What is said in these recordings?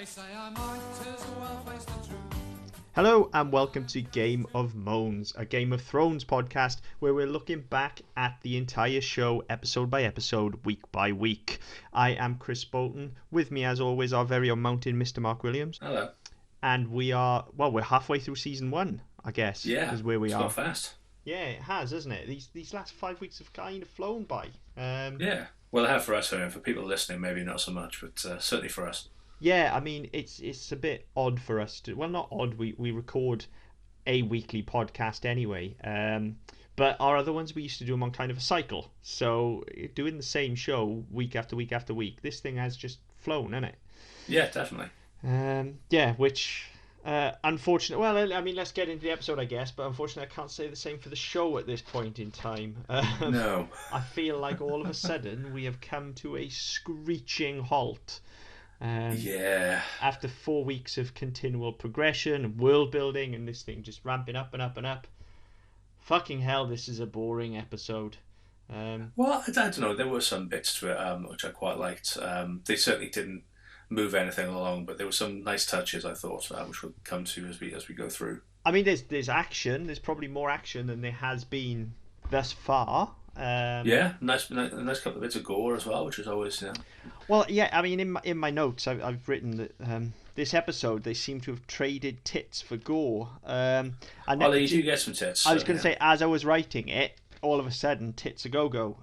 They say I might as well face the truth. Hello and welcome to Game of Moans, a Game of Thrones podcast where we're looking back at the entire show episode by episode, week by week. I am Chris Bolton. With me as always our very own mountain Mr. Mark Williams. Hello. And we're halfway through season 1, I guess. Yeah, is where we it's are. gone fast. Yeah, it has, hasn't it? These last 5 weeks have kind of flown by. Yeah, well, they have for us, and for people listening, maybe not so much, but certainly for us. Yeah, I mean, it's a bit odd for us to... Well, not odd, we record a weekly podcast anyway. But our other ones, we used to do them on kind of a cycle. So doing the same show week after week after week, this thing has just flown, hasn't it? Yeah, definitely. Yeah, which... unfortunately... Well, I mean, let's get into the episode, I guess. But unfortunately, I can't say the same for the show at this point in time. No. I feel like all of a sudden we have come to a screeching halt. Yeah. After 4 weeks of continual progression and world building and this thing just ramping up and up and up. Fucking hell, this is a boring episode. Well, I don't know. There were some bits to it which I quite liked. They certainly didn't move anything along, but there were some nice touches, I thought, which we'll come to as we go through. I mean, there's action. There's probably more action than there has been thus far. Yeah, nice couple of bits of gore as well, which is always, Well, yeah, I mean, in my notes, I've written that this episode they seem to have traded tits for gore. And they do get some tits. I was going to say, as I was writing it, all of a sudden, tits a go-go.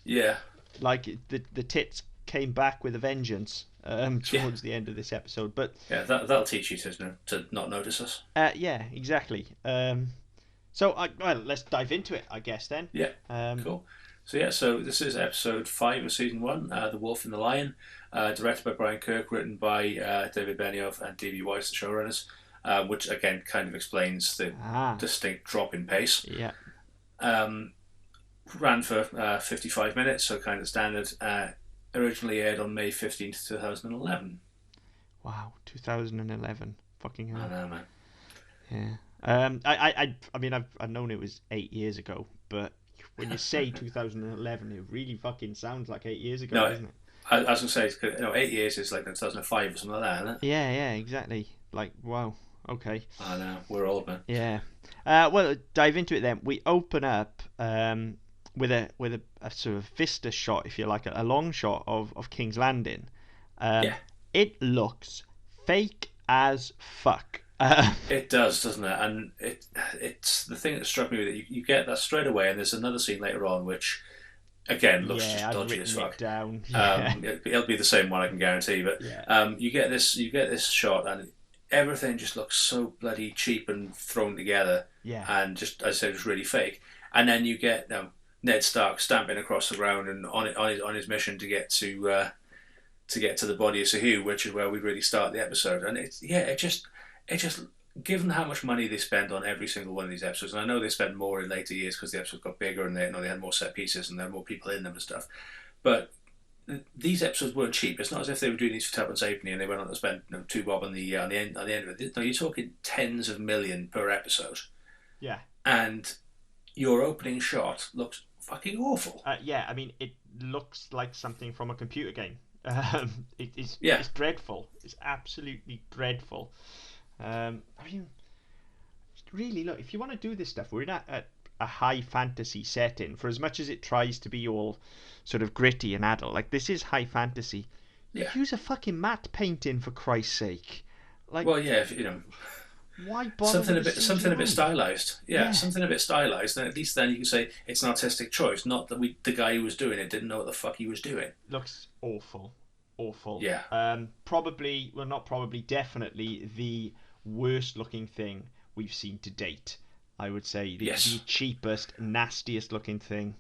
Yeah. Like the tits came back with a vengeance towards the end of this episode. But yeah, that'll teach you to not notice us. Yeah, exactly. So, let's dive into it, I guess, then. Yeah, cool. So this is episode 5 of season 1, The Wolf and the Lion, directed by Brian Kirk, written by David Benioff and D.B. Weiss, the showrunners, which, again, kind of explains the distinct drop in pace. Yeah. Ran for 55 minutes, so kind of standard. Originally aired on May 15th, 2011. Wow, 2011. Fucking hell. I know, man. Yeah. I mean, I've known it was 8 years ago, but when you say 2011, it really fucking sounds like 8 years ago, doesn't it? I was going to say, 8 years is like 2005 or something like that, isn't it? Yeah, exactly. Like, wow, okay. I know, we're old, man. Yeah. Well, dive into it then. We open up with a sort of vista shot, if you like, a long shot of King's Landing. It looks fake as fuck. It does, doesn't it? And it's the thing that struck me with it. You get that straight away, and there's another scene later on which, again, looks just dodgy as fuck. Down. It'll be the same one, I can guarantee. But you get this shot, and everything just looks so bloody cheap and thrown together. Yeah. And just, as I said, it's really fake. And then you get Ned Stark stamping across the ground and on his mission to get to the body of Sahoo, which is where we really start the episode. And it just, given how much money they spend on every single one of these episodes, and I know they spent more in later years because the episodes got bigger and they had more set pieces and there were more people in them and stuff, but these episodes weren't cheap. It's not as if they were doing these for Tuppence halfpenny and they went on to spend $2 bob on the end of it. No, you're talking tens of million per episode. Yeah. And your opening shot looks fucking awful. Yeah, I mean, it looks like something from a computer game. It's dreadful. It's absolutely dreadful. I mean, really, look, if you want to do this stuff, we're in a high fantasy setting. For as much as it tries to be all sort of gritty and adult, like, this is high fantasy. Yeah. Use a fucking matte painting, for Christ's sake. Like, well, yeah, why bother something a bit stylized. Yeah, something a bit stylized. Then at least then you can say it's an artistic choice. Not that the guy who was doing it didn't know what the fuck he was doing. Looks awful. Yeah. Definitely the worst looking thing we've seen to date. I would say the cheapest, nastiest looking thing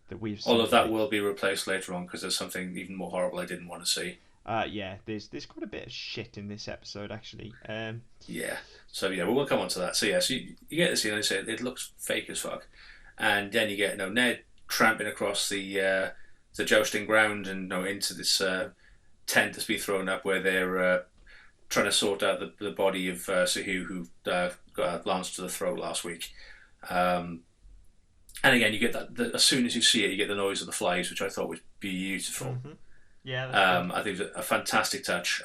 that we've seen. All of that will be replaced later on because there's something even more horrible I didn't want to see. There's quite a bit of shit in this episode actually. So we'll come on to that. So you get the scene and say it looks fake as fuck, and then you get Ned tramping across the jousting ground and into this tent that's been thrown up where they're trying to sort out the body of Sahoo, who got a lance to the throat last week. And again, you get that as soon as you see it, you get the noise of the flies, which I thought was beautiful. Mm-hmm. Yeah, I think it was a fantastic touch.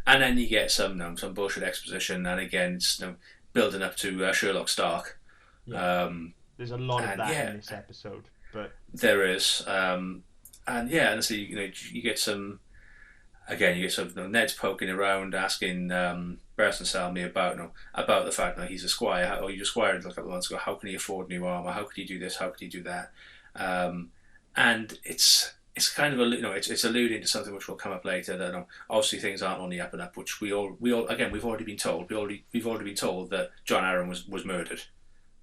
And then you get some bullshit exposition, and again, it's building up to Sherlock Stark. Yeah. There's a lot of that in this episode, but there is, and so you get some. Again, you get sort of Ned's poking around, asking Burst and Salmi about the fact that he's a squire. You're a squire a couple of months ago. How can he afford new armor? How could he do this? How could he do that? And it's kind of it's alluding to something which will come up later. That obviously things aren't on the up and up. Which we've already been told. We've already been told that John Arryn was murdered.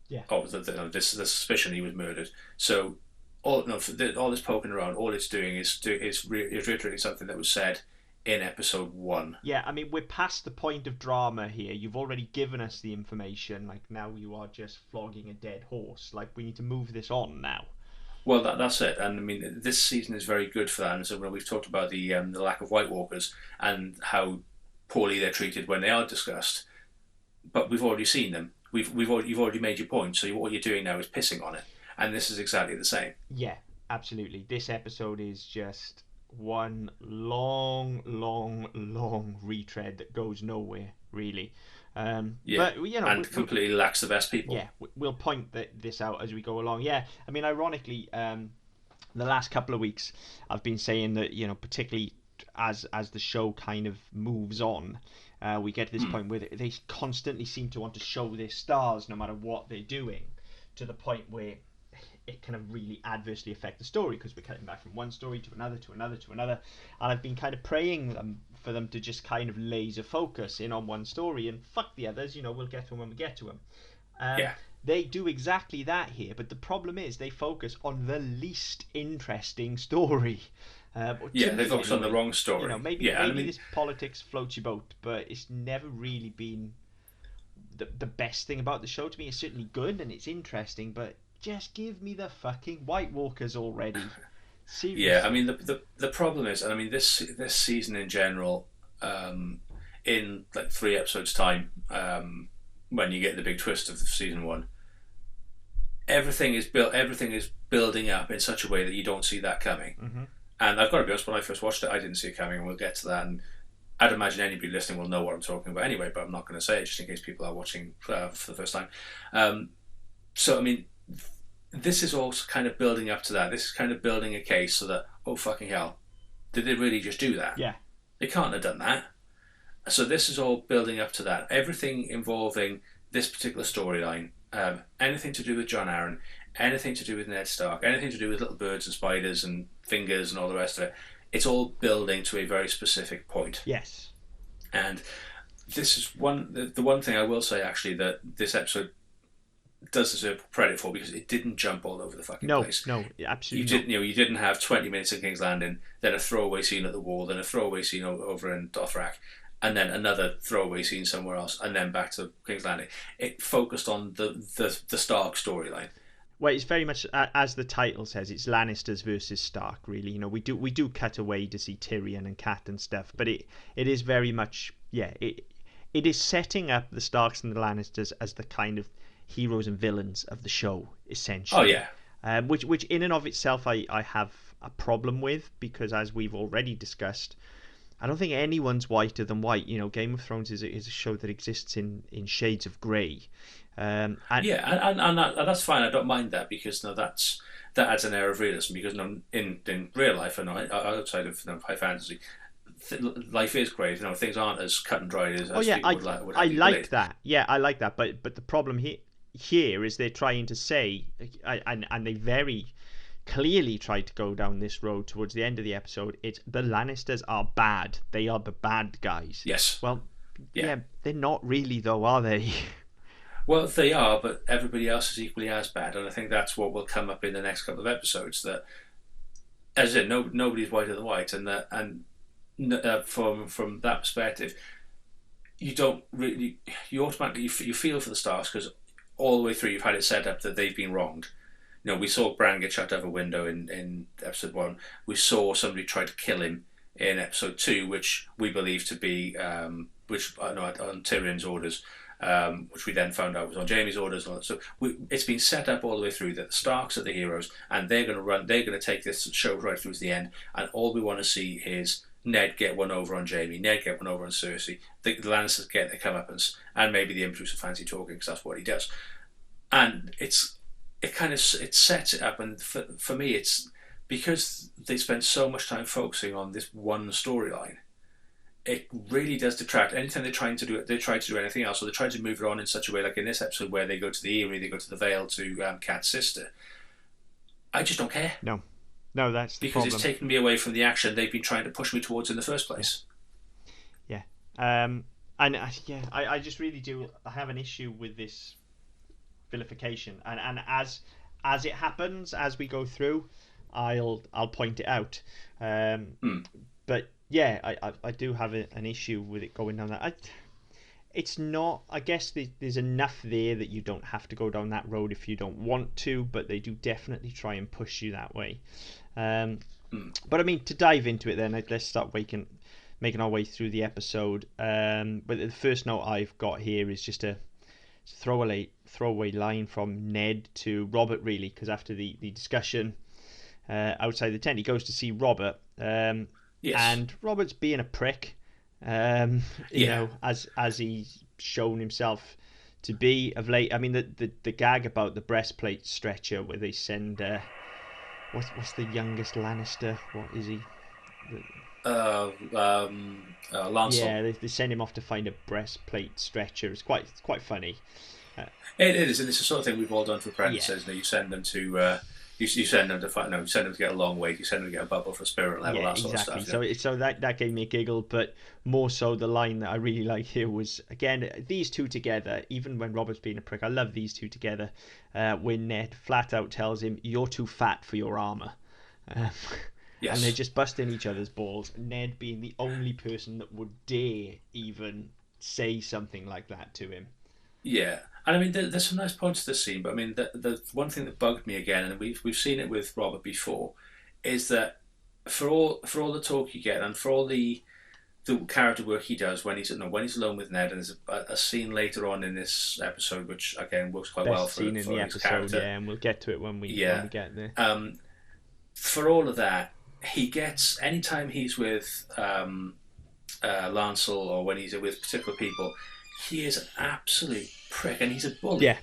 Yeah. The suspicion he was murdered. So all this poking around, all it's doing is reiterating something that was said in episode 1. Yeah, I mean, we're past the point of drama here. You've already given us the information. Like, now you are just flogging a dead horse. Like, we need to move this on now. Well, that's it. And I mean, this season is very good for that. And so we've talked about the lack of White Walkers and how poorly they're treated when they are discussed. But we've already seen them. You've already made your point. So what you're doing now is pissing on it. And this is exactly the same. Yeah, absolutely. This episode is just one long retread that goes nowhere, really. But and completely lacks the best people. Yeah, we'll point this out as we go along. Yeah, I mean, ironically, the last couple of weeks I've been saying that, particularly as the show kind of moves on, we get to this point where they constantly seem to want to show their stars no matter what they're doing, to the point where it kind of really adversely affect the story, because we're cutting back from one story to another, and I've been kind of praying for them to just kind of laser focus in on one story and fuck the others, we'll get to them when we get to them. They do exactly that here, but the problem is they focus on the least interesting story. They focus on the wrong story. Maybe this politics floats your boat, but it's never really been the best thing about the show to me. It's certainly good and it's interesting, but just give me the fucking White Walkers already. Seriously. Yeah, I mean the problem is, and I mean this season in general, in like 3 episodes time, when you get the big twist of season 1, everything is building up in such a way that you don't see that coming. Mm-hmm. And I've got to be honest, when I first watched it, I didn't see it coming, and we'll get to that. And I'd imagine anybody listening will know what I'm talking about anyway, but I'm not going to say it just in case people are watching for the first time. So I mean, this is all kind of building up to that. This is kind of building a case so that, oh fucking hell, did they really just do that? Yeah. They can't have done that. So this is all building up to that. Everything involving this particular storyline, anything to do with John Arryn, anything to do with Ned Stark, anything to do with little birds and spiders and fingers and all the rest of it, it's all building to a very specific point. Yes. And this is the one thing I will say, actually, that this episode does deserve credit for, because it didn't jump all over the fucking place. No, absolutely. You didn't have 20 minutes in King's Landing, then a throwaway scene at the wall, then a throwaway scene over in Dothrak, and then another throwaway scene somewhere else, and then back to King's Landing. It focused on the Stark storyline. Well, it's very much, as the title says, it's Lannisters versus Stark, really. We do cut away to see Tyrion and Cat and stuff, but it is very much, it is setting up the Starks and the Lannisters as the kind of heroes and villains of the show, essentially. Oh yeah. Which in and of itself I have a problem with, because as we've already discussed, I don't think anyone's whiter than white. Game of Thrones is a show that exists in shades of grey. And that's fine. I don't mind that, because that adds an air of realism. Because in real life and outside of high fantasy, life is grey. Things aren't as cut and dried as people would like. I like that. Yeah, I like that. But the problem here is they're trying to say, and they very clearly tried to go down this road towards the end of the episode. It's the Lannisters are bad. They are the bad guys. Yes. Well, yeah, they're not really, though, are they? Well, they are, but everybody else is equally as bad, and I think that's what will come up in the next couple of episodes. That, as I said, nobody's whiter than white, and from that perspective, you don't really, you automatically you feel for the Starks, because all the way through you've had it set up that they've been wronged. We saw Bran get shut out of a window in episode 1. We saw somebody try to kill him in episode 2, which we believe to be on Tyrion's orders. Which we then found out was on Jaime's orders. So it's been set up all the way through that the Starks are the heroes, and they're going to take this show right through to the end. And all we want to see is Ned get one over on Jaime, Ned get one over on Cersei, the Lannisters get their comeuppance, and maybe the Empress will fancy talking because that's what he does. And it sets it up, and for me, it's because they spent so much time focusing on this one storyline. It really does detract. Anytime they try to do anything else, or they try to move it on in such a way, like in this episode where they go to the Eyrie, they go to the Vale to Kat's sister. I just don't care. No, that's the because problem. It's taken me away from the action they've been trying to push me towards in the first place. Yeah, I just really do. I have an issue with this vilification, and as it happens, as we go through, I'll point it out. But yeah, I do have an issue with it going down that. It's not. I guess there's enough there that you don't have to go down that road if you don't want to, but they do definitely try and push you that way. But I mean, to dive into it, then let's start making our way through the episode. But the first note I've got here is just a throwaway line from Ned to Robert, really, because after the discussion outside the tent, he goes to see Robert. Yes. And Robert's being a prick, you know, as he's shown himself to be of late. I mean, the gag about the breastplate stretcher where they send what's the youngest Lannister? What is he? Lancel. Yeah, they send him off to find a breastplate stretcher. It's quite funny. It is, and it's the sort of thing we've all done for apprentices. Yeah. You send them to. You send them to fight. No, you send them to get a long weight. You send them to get a bubble for spirit level. Yeah, that sort exactly. of stuff. So that gave me a giggle, but more so the line that I really like here was, again, these two together. Even when Robert's being a prick, I love these two together. When Ned flat out tells him, "You're too fat for your armor," yes. And they're just busting each other's balls. Ned being the only person that would dare even say something like that to him. Yeah. And I mean, there's some nice points to this scene, but I mean, the one thing that bugged me again, and we've seen it with Robert before, is that for all the talk you get and for all the character work he does when he's alone with Ned, and there's a scene later on in this episode which again works quite well for scene in the episode, character. Yeah, and we'll get to it when we get there. For all of that, he gets anytime he's with Lancel or when he's with particular people. He is an absolute prick, and he's a bully. Yeah,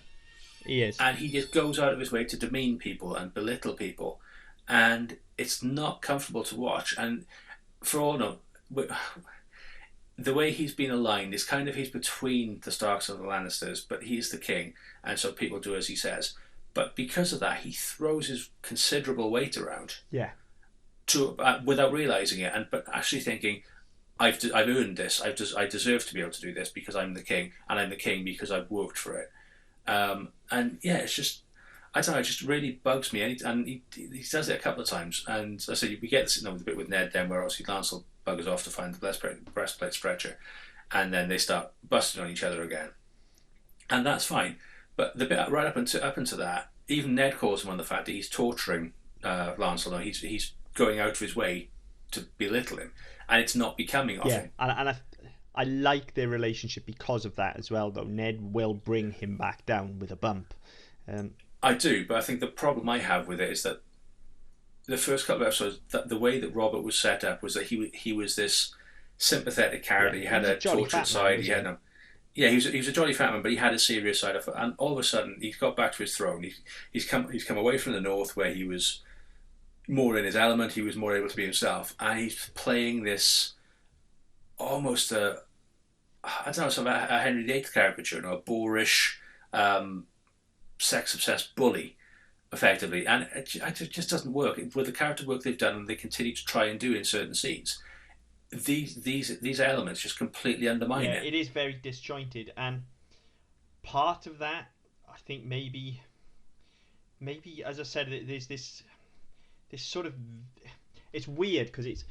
he is. And he just goes out of his way to demean people and belittle people, and it's not comfortable to watch. And for all no, the way he's been aligned is kind of he's between the Starks and the Lannisters, but he's the king, and so people do as he says. But because of that, he throws his considerable weight around. Yeah. Without realizing it, but actually thinking. I've earned this. I deserve to be able to do this because I'm the king, and I'm the king because I've worked for it. And yeah, it's just I don't know. It just really bugs me, and he does it a couple of times. And I said we get this, the bit with Ned then, where obviously Lancel buggers off to find the breastplate stretcher, and then they start busting on each other again, and that's fine. But the bit right up into that, even Ned calls him on the fact that he's torturing Lancel. No, he's going out of his way to belittle him. And it's not becoming of him. And I like their relationship because of that as well, though. Ned will bring him back down with a bump. I do, but I think the problem I have with it is that the first couple of episodes, the way that Robert was set up was that he was this sympathetic character. He had a tortured side. He was a jolly fat man, but he had a serious side of it. And all of a sudden, he's got back to his throne. He's come away from the north where he was more in his element, he was more able to be himself, and he's playing this almost a Henry VIII caricature, a boorish, sex-obsessed bully, effectively, and it just doesn't work. With the character work they've done and they continue to try and do in certain scenes, these elements just completely undermine it. It is very disjointed, and part of that, I think maybe, as I said, there's this sort of, it's weird because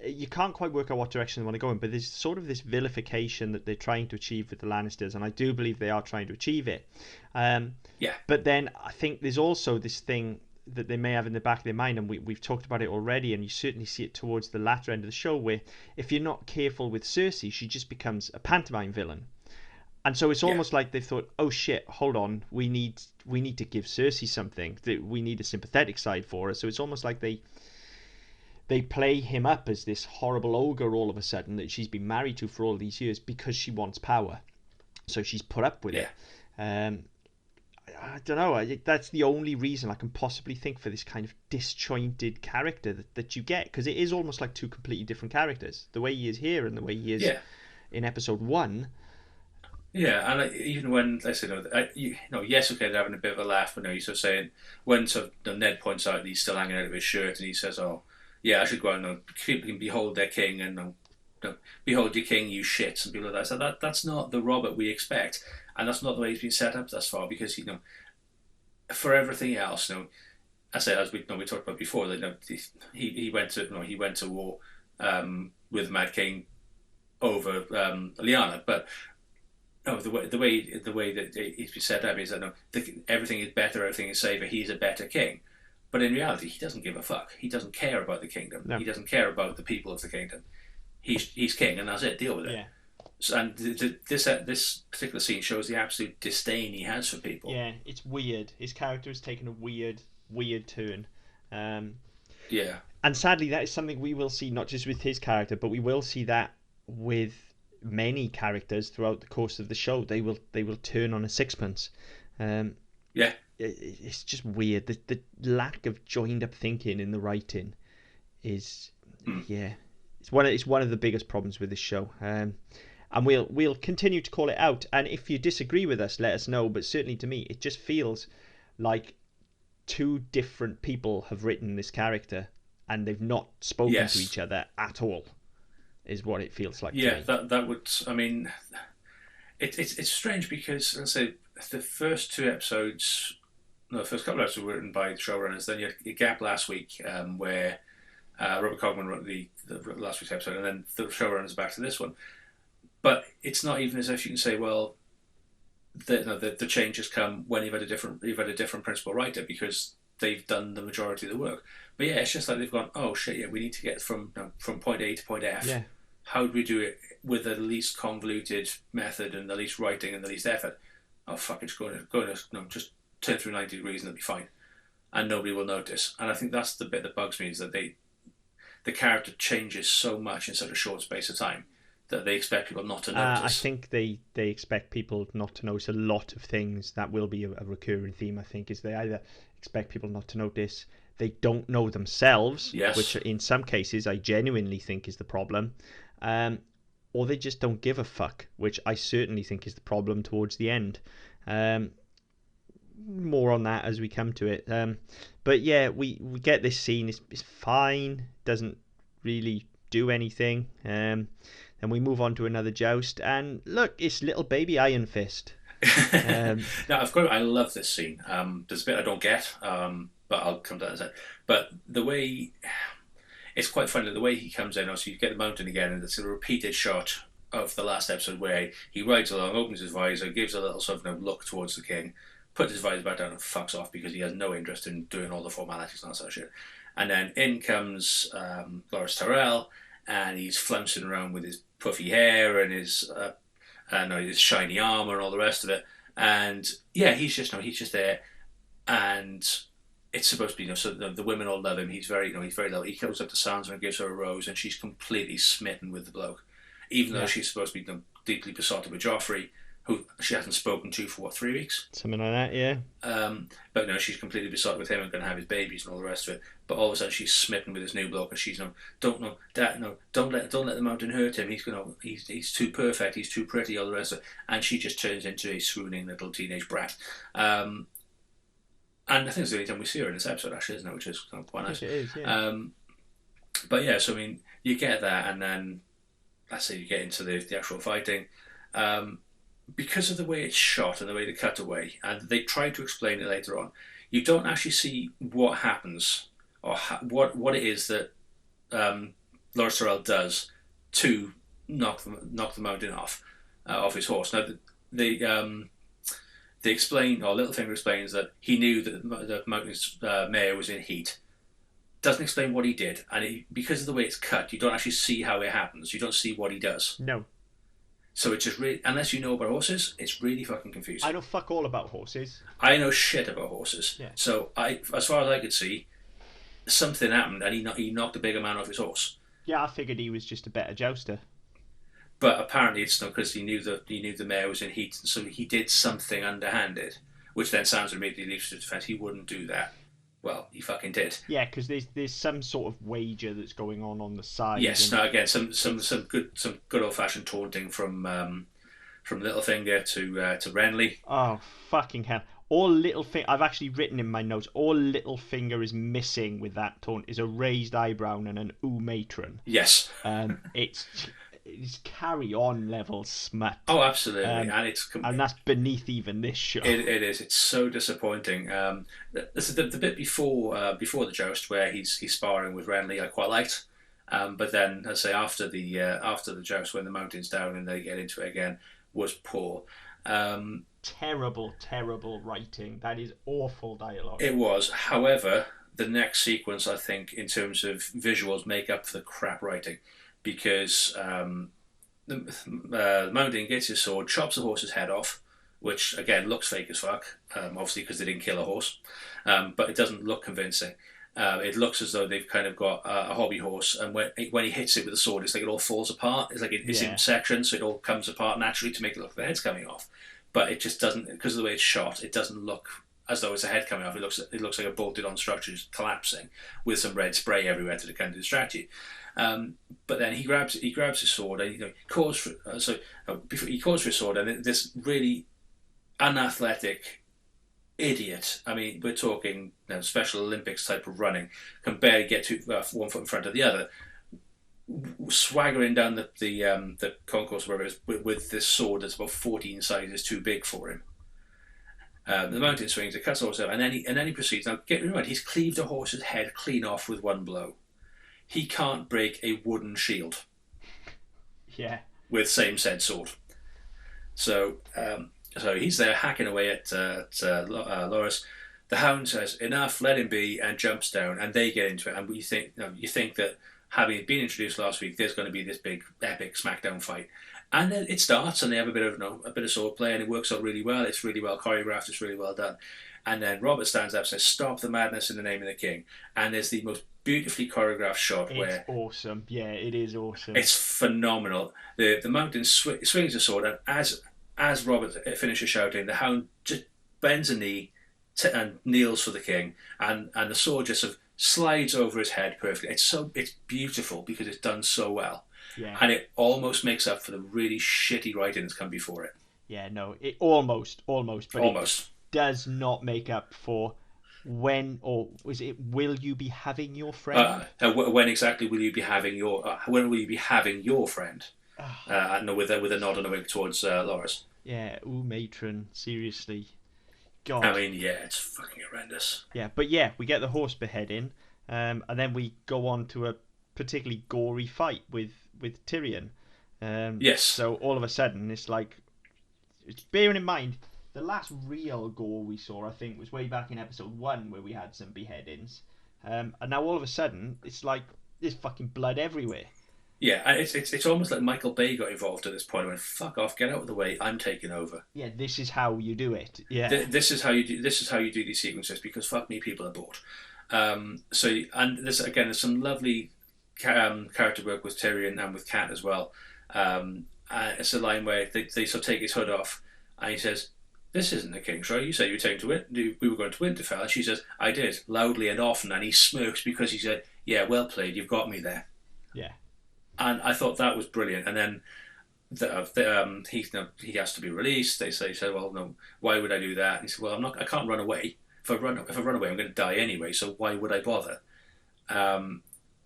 you can't quite work out what direction they want to go in, but there's sort of this vilification that they're trying to achieve with the Lannisters, and I do believe they are trying to achieve it. But then I think there's also this thing that they may have in the back of their mind, and we've talked about it already, and you certainly see it towards the latter end of the show, where if you're not careful with Cersei, she just becomes a pantomime villain. And so it's almost like they thought, oh shit, hold on, we need to give Cersei something. We need a sympathetic side for her. So it's almost like they they play him up as this horrible ogre all of a sudden that she's been married to for all these years because she wants power. So she's put up with it. I don't know. That's the only reason I can possibly think for this kind of disjointed character that you get, because it is almost like two completely different characters. The way he is here and the way he is in episode 1. Yeah, and even when I say yes, okay, they're having a bit of a laugh, but he's sort of saying when Ned points out that he's still hanging out of his shirt, and he says, "Oh, yeah, I should go out and people can behold their king and behold your king, you shits," and people like that. So that's not the Robert we expect, and that's not the way he's been set up thus far. Because for everything else, I say as we talked about before, that he went to war with Mad King over Lyanna, but. No, the way that he's been set up is that everything is better, everything is safer. He's a better king, but in reality, he doesn't give a fuck. He doesn't care about the kingdom. No. He doesn't care about the people of the kingdom. He's king, and that's it. Deal with it. Yeah. So, and this particular scene shows the absolute disdain he has for people. Yeah, it's weird. His character has taken a weird turn. Yeah. And sadly, that is something we will see not just with his character, but we will see that with many characters throughout the course of the show. They will turn on a sixpence. It's just weird. The lack of joined up thinking in the writing is it's one of the biggest problems with this show. And we'll continue to call it out. And if you disagree with us, let us know. But certainly to me, it just feels like two different people have written this character and they've not spoken to each other at all. Is what it feels like. Yeah, that would. I mean, it's strange because let's say the first two episodes, the first couple of episodes were written by the showrunners. Then you had a gap last week where Robert Cogman wrote the last week's episode, and then the showrunners back to this one. But it's not even as if you can say, well, the changes come when you've had a different principal writer, because they've done the majority of the work. But yeah, it's just like they've gone, oh shit, yeah, we need to get from point A to point F. Yeah. How do we do it with the least convoluted method and the least writing and the least effort? Oh fuck, it's going to just turn through 90 degrees and it'll be fine, and nobody will notice. And I think that's the bit that bugs me, is that the character changes so much in such a short space of time that they expect people not to notice. I think they expect people not to notice a lot of things. That will be a recurring theme, I think, is they either expect people not to notice, they don't know themselves, which in some cases I genuinely think is the problem, or they just don't give a fuck, which I certainly think is the problem towards the end. More on that as we come to it. But yeah, we get this scene. It's fine. Doesn't really do anything. Then we move on to another joust, and look, it's little baby Iron Fist. Now, I love this scene. There's a bit I don't get, but I'll come to that in a sec. But the way, it's quite funny, the way he comes in, so you get the mountain again, and it's a repeated shot of the last episode where he rides along, opens his visor, gives a little sort of look towards the king, puts his visor back down and fucks off because he has no interest in doing all the formalities and that sort of shit. And then in comes Loras Tyrell, and he's flouncing around with his puffy hair and his shiny armor and all the rest of it. And yeah, he's just there, and it's supposed to be, so the women all love him. He's very low. He goes up to Sansa and gives her a rose, and she's completely smitten with the bloke, even though she's supposed to be deeply besotted with Joffrey, who she hasn't spoken to for 3 weeks, something like that. Yeah. But no, she's completely besotted with him and going to have his babies and all the rest of it. But all of a sudden, she's smitten with this new bloke, and she's don't let the mountain hurt him. He's too perfect. He's too pretty. All the rest of it, and she just turns into a swooning little teenage brat. And I think it's the only time we see her in this episode, actually, isn't it? Which is kind of quite nice. It is, yeah. But yeah, so I mean, you get that, and then let's say you get into the actual fighting. Because of the way it's shot and the way they cut away, and they try to explain it later on, you don't actually see what happens or what it is that Loras Tyrell does to knock the mountain off his horse. Now they explain, or Littlefinger explains, that he knew that the mountain's mare was in heat. Doesn't explain what he did, and because of the way it's cut, you don't actually see how it happens. You don't see what he does. No. So it's just really, unless you know about horses, it's really fucking confusing. I know fuck all about horses. I know shit about horses. Yeah. So as far as I could see, something happened and he knocked the bigger man off his horse. Yeah, I figured he was just a better jouster. But apparently it's not, because he knew the mare was in heat, and so he did something underhanded, which then sounds immediately leads to defence. He wouldn't do that. Well, he fucking did. Yeah, because there's some sort of wager that's going on the side. Yes. Now again, some good old fashioned taunting from Littlefinger to Renly. Oh fucking hell! All Littlefinger, I've actually written in my notes. All Littlefinger is missing with that taunt is a raised eyebrow and an ooh matron. Yes. It's carry on level smut. Oh, absolutely, and that's beneath even this show. It is. It's so disappointing. This is the bit before the joust where he's sparring with Renly. I quite liked, but then as I say after the joust when the mountain's down and they get into it again was poor. Terrible writing. That is awful dialogue. It was. However, the next sequence I think in terms of visuals make up for the crap writing. Because the Mountain gets his sword, chops the horse's head off, which again looks fake as fuck, obviously because they didn't kill a horse, but it doesn't look convincing. It looks as though they've kind of got a hobby horse, and when he hits it with the sword, it's like it all falls apart. It's like it's in sections, so it all comes apart naturally to make it look like the head's coming off. But it just doesn't, because of the way it's shot, it doesn't look as though it's a head coming off. It looks like a bolted-on structure just collapsing with some red spray everywhere to kind of distract you. But then he grabs his sword and he calls for his sword, and this really unathletic idiot. I mean, we're talking Special Olympics type of running, can barely get one foot in front of the other, swaggering down the concourse wherever it is with this sword that's about 14 sizes too big for him. The mountain swings, it cuts the horse out, and then he proceeds. Now, get me right, he's cleaved a horse's head clean off with one blow. He can't break a wooden shield. Yeah. With same said sword. So he's there hacking away at Loras. The Hound says enough, let him be, and jumps down, and they get into it. And you think that having been introduced last week, there's going to be this big epic smackdown fight, and then it starts, and they have a bit of sword play, and it works out really well. It's really well choreographed. It's really well done. And then Robert stands up and says, "Stop the madness in the name of the king." And there's the most beautifully choreographed shot it's awesome. Yeah, it is awesome. It's phenomenal. The Mountain swings a sword, and as Robert finishes shouting, the Hound just bends a knee and kneels for the king, and the sword just sort of slides over his head perfectly. It's beautiful because it's done so well. Yeah. And it almost makes up for the really shitty writing that's come before it. Yeah, no, it almost, but almost. It does not make up for when, or is it, will you be having your friend? When exactly will you be having when will you be having your friend? No, with a nod and a wink towards Loras. Yeah, ooh, matron, seriously. God. I mean, yeah, it's fucking horrendous. Yeah, but yeah, we get the horse beheading, and then we go on to a particularly gory fight with Tyrion. Yes. So all of a sudden, it's like, bearing in mind, the last real gore we saw, I think, was way back in episode 1 where we had some beheadings. And now all of a sudden, it's like there's fucking blood everywhere. Yeah, and it's almost like Michael Bay got involved at this point and went, "Fuck off, get out of the way, I'm taking over." Yeah, this is how you do it. Yeah, this is how you do these sequences, because fuck me, people are bored. There's some lovely character work with Tyrion and with Kat as well. It's a line where they sort of take his hood off, and he says, "This isn't the King's Row. You say you were taken to we were going to Winterfell." And she says, "I did, loudly and often." And he smirks because he said, "Yeah, well played. You've got me there." Yeah. And I thought that was brilliant. And then he has to be released. They say, "Well, no, why would I do that?" And he said, "Well, I can't run away. If I run away, I'm going to die anyway. So why would I bother?" And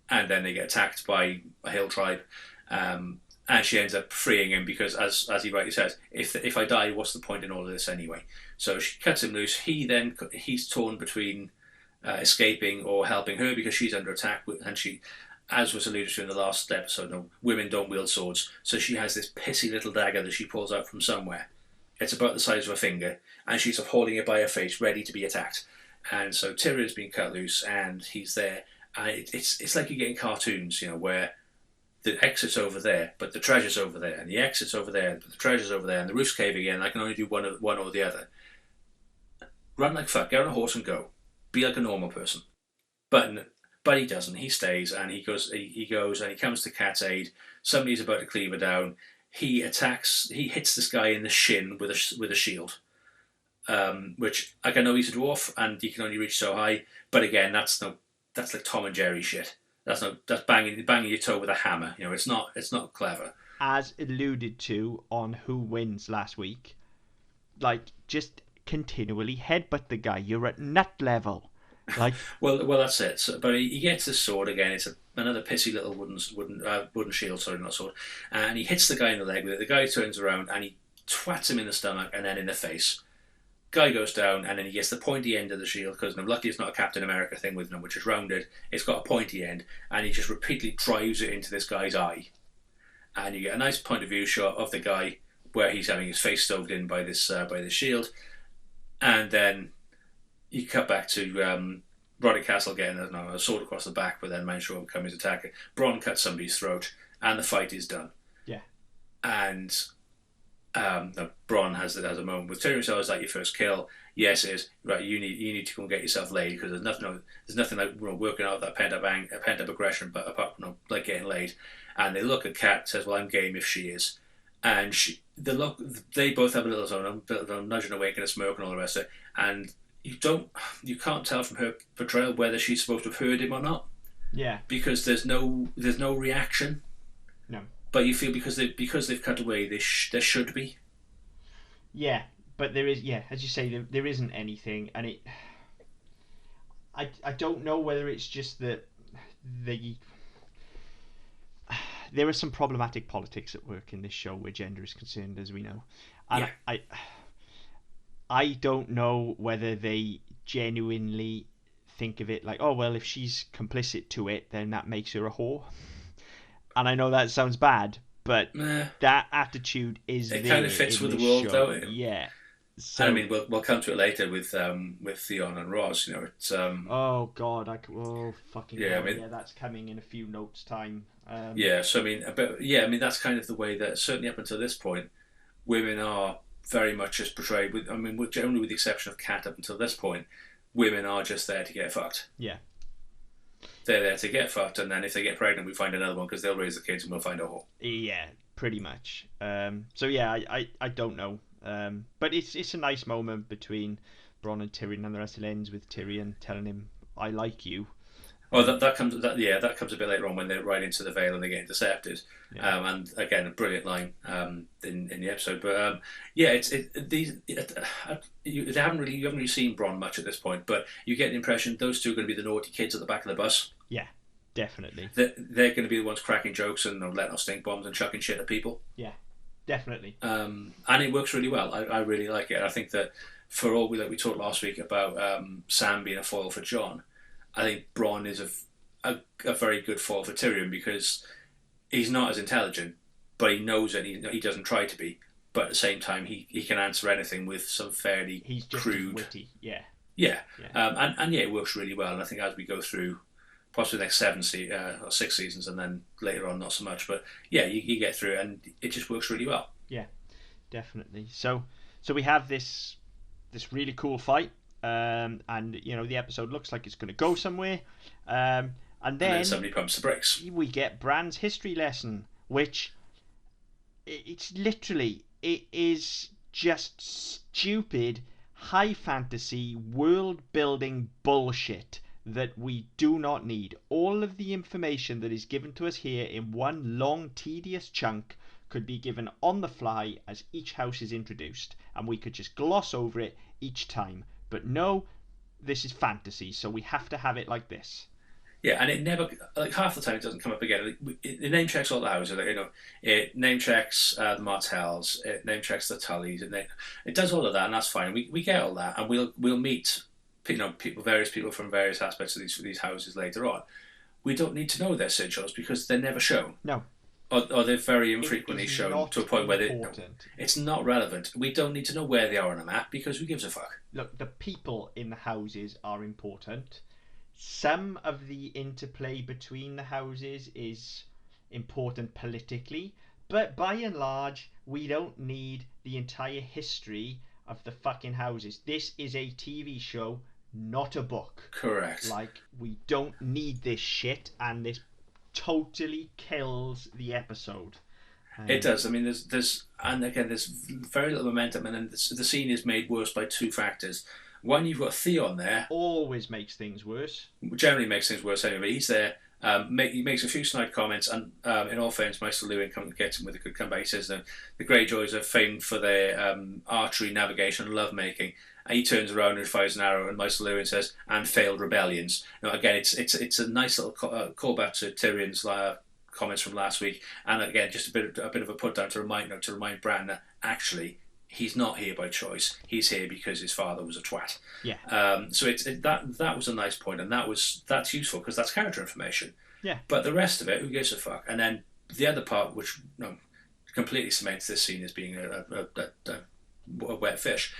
then they get attacked by a hill tribe, and she ends up freeing him because, as he rightly says, if I die, what's the point in all of this anyway? So she cuts him loose. He's torn between escaping or helping her because she's under attack, and she, as was alluded to in the last episode, no, women don't wield swords. So she has this pissy little dagger that she pulls out from somewhere. It's about the size of a finger, and she's holding it by her face, ready to be attacked. And so Tyrion's been cut loose, and he's there. It's like you get in cartoons, where the exit's over there, but the treasure's over there, and the exit's over there, but the treasure's over there, and the roof's caving in, and I can only do one or the other. Run like fuck, get on a horse and go. Be like a normal person. But But he doesn't. He stays, and he goes and he comes to Cat's aid. Somebody's about to cleave her down. He attacks. He hits this guy in the shin with a shield, which I know he's a dwarf and he can only reach so high. But again, that's like Tom and Jerry shit. That's banging your toe with a hammer. It's not clever. As alluded to on Who Wins last week, like, just continually headbutt the guy. You're at nut level. Like, well, that's it. So, but he gets his sword again. It's another pissy little wooden shield. Sorry, not sword. And he hits the guy in the leg with it. The guy turns around and he twats him in the stomach and then in the face. Guy goes down, and then he gets the pointy end of the shield because luckily it's not a Captain America thing with which is rounded. It's got a pointy end, and he just repeatedly drives it into this guy's eye. And you get a nice point of view shot of the guy where he's having his face stoved in by this shield, and then you cut back to Roderick Castle getting a sword across the back, but then managed to overcome his attacker. Bronn cuts somebody's throat, and the fight is done. Yeah. And Bronn has a moment with Tyrion. So, is that your first kill? Yes, it is. Right, you need to go and get yourself laid because there's nothing like working out that pent up aggression, but apart from like getting laid. And they look at Kat, says, "Well, I'm game if she is." And they both have a little nudging awake and a smirk and all the rest of it. And you can't tell from her portrayal whether she's supposed to have heard him or not. Yeah. Because there's no reaction. No. But you feel because they've cut away, there should be. Yeah, but there is. Yeah, as you say, there isn't anything, and I don't know whether it's just that there are some problematic politics at work in this show where gender is concerned, as we know, and yeah. I don't know whether they genuinely think of it like, oh well, if she's complicit to it, then that makes her a whore. And I know that sounds bad, but that attitude is it kind of fits with the world, show. though. Yeah. So, I mean, we'll come to it later with Theon and Ros. It's oh God, fucking yeah. God. I mean, that's coming in a few notes time. Yeah. So I mean, that's kind of the way that certainly up until this point, women are very much just portrayed. Generally with the exception of Kat, up until this point, women are just there to get fucked. Yeah. They're there to get fucked, and then if they get pregnant, we find another one because they'll raise the kids and we'll find a whore. Yeah, pretty much. So yeah, I don't know. But it's a nice moment between Bronn and Tyrion, and the rest of it ends with Tyrion telling him, "I like you." Oh, that comes a bit later on when they're right into the Vale and they get intercepted. Yeah. And again, a brilliant line in the episode. But you haven't really seen Bronn much at this point, but you get the impression those two are going to be the naughty kids at the back of the bus. Yeah, definitely. They're going to be the ones cracking jokes and letting off stink bombs and chucking shit at people. Yeah, definitely. And it works really well. I really like it. I think that for all we talked last week about Sam being a foil for Jon, I think Bronn is a very good foil for Tyrion because he's not as intelligent, but he knows it. He doesn't try to be, but at the same time, he can answer anything with some fairly he's just crude, witty. Yeah. And it works really well. And I think as we go through, possibly the next 6 seasons, and then later on not so much, but yeah, you get through it, and it just works really well. Yeah, definitely. So we have this really cool fight. And the episode looks like it's going to go somewhere, and then somebody pumps the brakes. We get Bran's history lesson, which it is just stupid high fantasy world building bullshit that we do not need. All of the information that is given to us here in one long tedious chunk could be given on the fly as each house is introduced, and we could just gloss over it each time. But no, this is fantasy, so we have to have it like this. Yeah, and it never, like half the time it doesn't come up again. It name checks all the houses, it name checks the Martells, it name checks the Tullys, it does all of that, and that's fine. We get all that, and we'll meet various people from various aspects of these houses later on. We don't need to know their sigils because they're never shown. No. Or they're very infrequently shown to a point where it's not relevant. We don't need to know where they are on a map because who gives a fuck? Look, the people in the houses are important. Some of the interplay between the houses is important politically, but by and large, we don't need the entire history of the fucking houses. This is a TV show. not a book. Correct. Like, we don't need this shit, and this totally kills the episode. It does. I mean, there's very little momentum, and then the scene is made worse by two factors. One, you've got Theon there. Always makes things worse. Generally makes things worse anyway. He's there. He makes a few snide comments, and in all fairness, Meister Lewin gets him with a good comeback. He says that the Greyjoys are famed for their archery, navigation, and lovemaking. And he turns around and fires an arrow, and Meister Lewin says, "and failed rebellions." Now, again, it's a nice little callback to Tyrion's comments from last week, and again, just a bit of a put down to remind Bran that actually he's not here by choice. He's here because his father was a twat. Yeah. So that was a nice point, and that's useful because that's character information. Yeah. But the rest of it, who gives a fuck? And then the other part, which completely cements this scene as being a wet fish.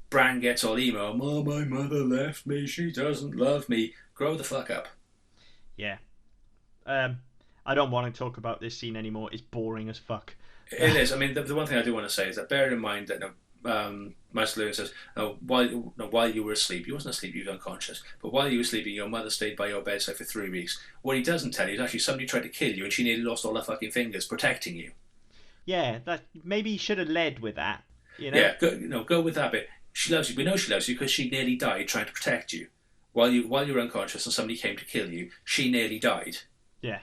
Bran gets all emo. "Oh, my mother left me. She doesn't love me." Grow the fuck up. Yeah. I don't want to talk about this scene anymore. It's boring as fuck. It is. I mean, the one thing I do want to say is that bear in mind that Meister Lewin says, while you were asleep, you wasn't asleep, you were unconscious, but while you were sleeping, your mother stayed by your bedside for 3 weeks. What he doesn't tell you is actually somebody tried to kill you and she nearly lost all her fucking fingers protecting you. Yeah, that maybe he should have led with that. You know? Yeah, go with that bit. She loves you. We know she loves you because she nearly died trying to protect you. While you were unconscious and somebody came to kill you, she nearly died. Yeah.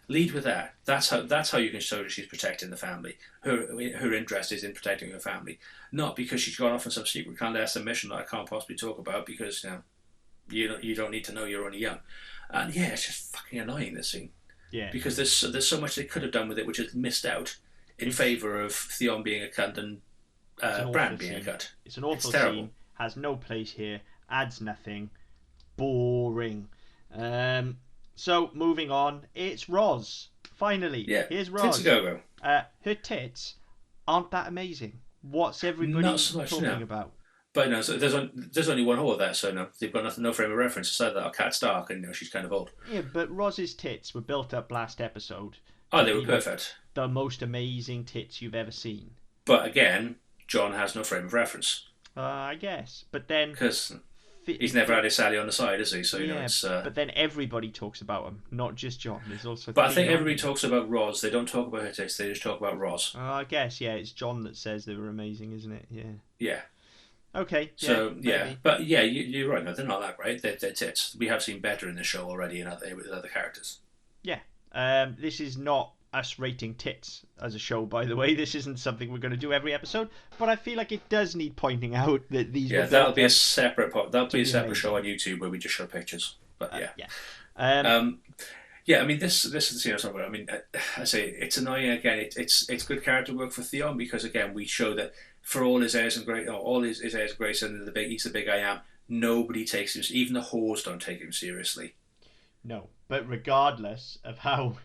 Lead with that. That's how you can show that she's protecting the family. Her interest is in protecting her family, not because she's gone off on some secret clandestine mission that I can't possibly talk about because you don't need to know. You're only young, and yeah, it's just fucking annoying, this scene. Yeah. Because there's so much they could have done with it, which is missed out in favour of Theon being a cunt and Bran being a cunt. It's an awful scene. Has no place here. Adds nothing. Boring. So, moving on, it's Roz. Finally, here's Roz. Tits a go-go. Her tits aren't that amazing. What's everybody so much, talking about? But no, so there's only one whore there, so no, they've got no frame of reference. Aside that, Cat Stark, and she's kind of old. Yeah, but Roz's tits were built up last episode. Oh, they were perfect. The most amazing tits you've ever seen. But again, John has no frame of reference. I guess, but then because he's never had his Sally on the side, has he? So it's. But then everybody talks about him, not just John. There's also. But I think everybody talks about Roz. They don't talk about her tits. They just talk about Roz. I guess it's John that says they were amazing, isn't it? Yeah. Yeah. Okay. So but you're right. No, they're not that great. They're tits. We have seen better in the show already with other characters. Yeah. This is not us rating tits as a show, by the way. This isn't something we're going to do every episode, but I feel like it does need pointing out that these. Yeah, that'll be a separate show on YouTube where we just show pictures. But I mean, this is the scene somewhere. I mean, I say it's annoying again. It's good character work for Theon because again we show that for all his airs and grace, all his airs and grace, and he's the big I am. Nobody takes him. Even the whores don't take him seriously. No, but regardless of how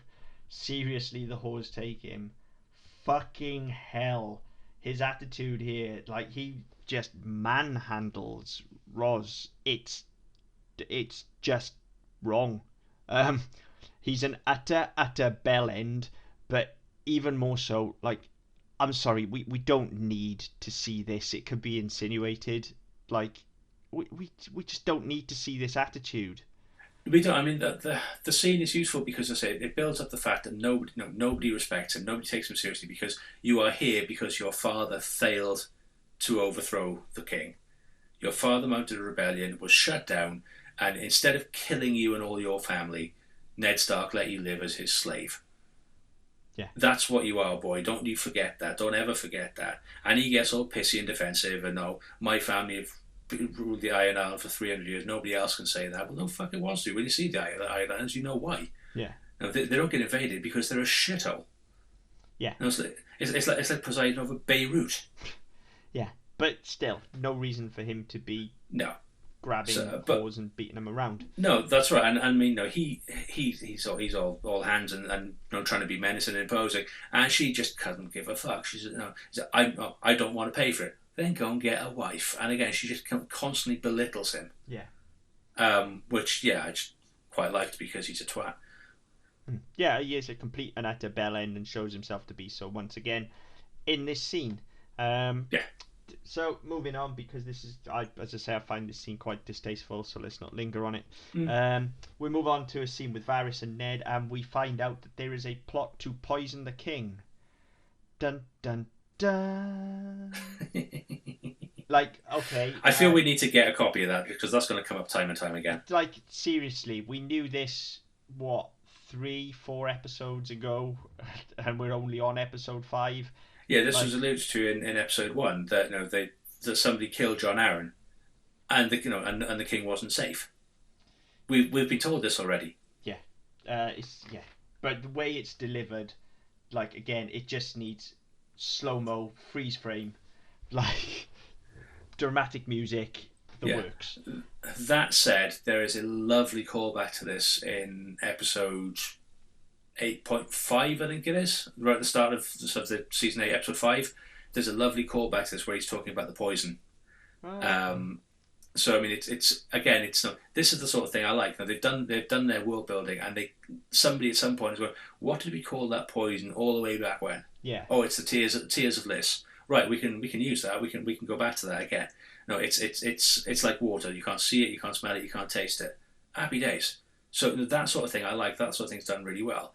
seriously the whores take him, fucking hell, his attitude here, like he just manhandles Roz. It's just wrong. He's an utter bell end, but even more so, like, I'm sorry, we don't need to see this. It could be insinuated. Like, we just don't need to see this attitude. We don't. I mean, the scene is useful because, I say, it builds up the fact that nobody respects him, nobody takes him seriously because you are here because your father failed to overthrow the king. Your father mounted a rebellion, was shut down, and instead of killing you and all your family, Ned Stark let you live as his slave. Yeah. That's what you are, boy. Don't you forget that. Don't ever forget that. And he gets all pissy and defensive and my family have ruled the Iron Island for 300 years. Nobody else can say that. Well, no fucking wants to. When you see the Iron Islands, you know why. Yeah. No, they don't get invaded because they're a shithole. Yeah. It's like presiding over Beirut. Yeah, but still, no reason for him to be grabbing paws and beating them around. No, that's right. And I mean, he's all hands and trying to be menacing and imposing, and she just doesn't give a fuck. She says, I don't want to pay for it. Then go and get a wife. And again, she just constantly belittles him. Yeah. Which I just quite liked because he's a twat. Yeah, he is a complete and utter bell end and shows himself to be so once again in this scene. So moving on, because this is, as I say, I find this scene quite distasteful, so let's not linger on it. We move on to a scene with Varys and Ned, and we find out that there is a plot to poison the king. Dun dun dun. Like, okay. I feel we need to get a copy of that, because that's going to come up time and time again. Like, seriously, we knew this, 3-4 episodes ago, and we're only on episode 5. Yeah, this was alluded to in episode 1 that that somebody killed Jon Arryn, and the king wasn't safe. We've been told this already. Yeah, but the way it's delivered, like, again, it just needs slow-mo, freeze frame, like dramatic music. The works. That said, there is a lovely callback to this in episode 8.5, I think it is, right at the start of the season 8, episode 5. There's a lovely callback to this where he's talking about the poison. Oh. So I mean, it's not. This is the sort of thing I like. Now they've done their world building, and somebody at some point is going, what did we call that poison all the way back when? Yeah. Oh, it's the tears of Lys. Right, we can use that. We can go back to that again. No, it's like water. You can't see it, you can't smell it, you can't taste it. Happy days. So that sort of thing I like. That sort of thing's done really well.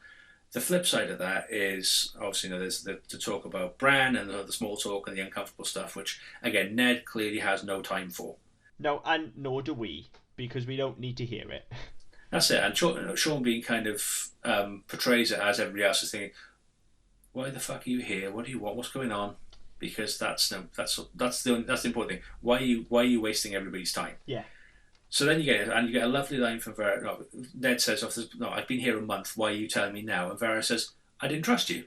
The flip side of that is obviously there's the talk about Bran and the small talk and the uncomfortable stuff, which again Ned clearly has no time for. No, and nor do we, because we don't need to hear it. That's it. And Sean Bean kind of portrays it as everybody else is thinking, why the fuck are you here? What do you want? What's going on? Because that's the important thing. Why are you wasting everybody's time? Yeah. So then you get a lovely line from Varys. No, Ned says, "No, I've been here a month. Why are you telling me now?" And Varys says, "I didn't trust you."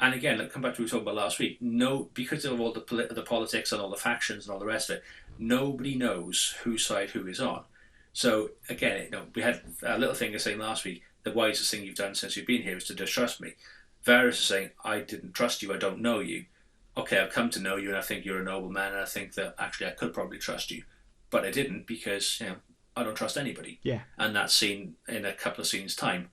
And again, come back to what we were talking about last week. No, because of all the politics and all the factions and all the rest of it, nobody knows whose side who is on. So again, we had Littlefinger saying last week, the wisest thing you've done since you've been here is to distrust me. Varys is saying, I didn't trust you, I don't know you. Okay, I've come to know you and I think you're a noble man and I think that actually I could probably trust you. But I didn't because, I don't trust anybody. Yeah. And that's seen in a couple of scenes' time.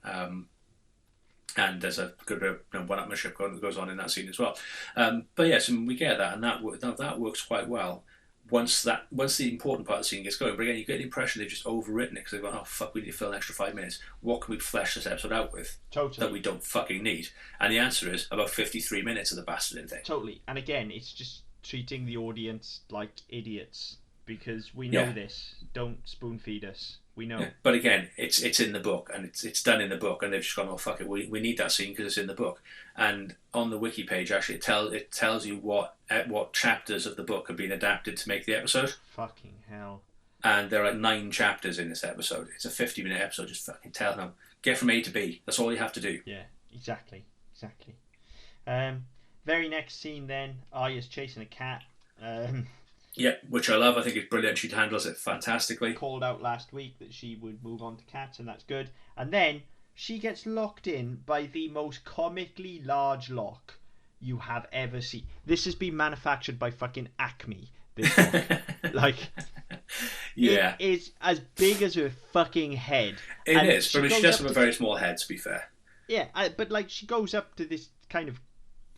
And there's a good bit of one-upmanship goes on in that scene as well. But yes, we get that, and that works quite well. Once the important part of the scene gets going, but again, you get the impression they've just overwritten it because they've gone, oh fuck, we need to fill an extra 5 minutes. What can we flesh this episode out with that we don't fucking need? And the answer is about 53 minutes of the bastarding thing. Totally. And again, it's just treating the audience like idiots because we know this. Don't spoon feed us. We know. Yeah. But again, it's in the book and it's done in the book, and they've just gone, oh fuck it, we need that scene because it's in the book. And on the wiki page, actually, it tells you what chapters of the book have been adapted to make the episode. Fucking hell! And there are 9 chapters in this episode. It's a 50-minute episode. Just fucking tell them, get from A to B. That's all you have to do. Yeah, exactly. Very next scene, then Arya's chasing a cat. Yeah, which I love. I think it's brilliant. She handles it fantastically. Called out last week that she would move on to cats, and that's good. And then she gets locked in by the most comically large lock you have ever seen. This has been manufactured by fucking Acme. This lock. Like, yeah, it is as big as her fucking head. It is, but she does have a very small head, to be fair. Yeah, but like she goes up to this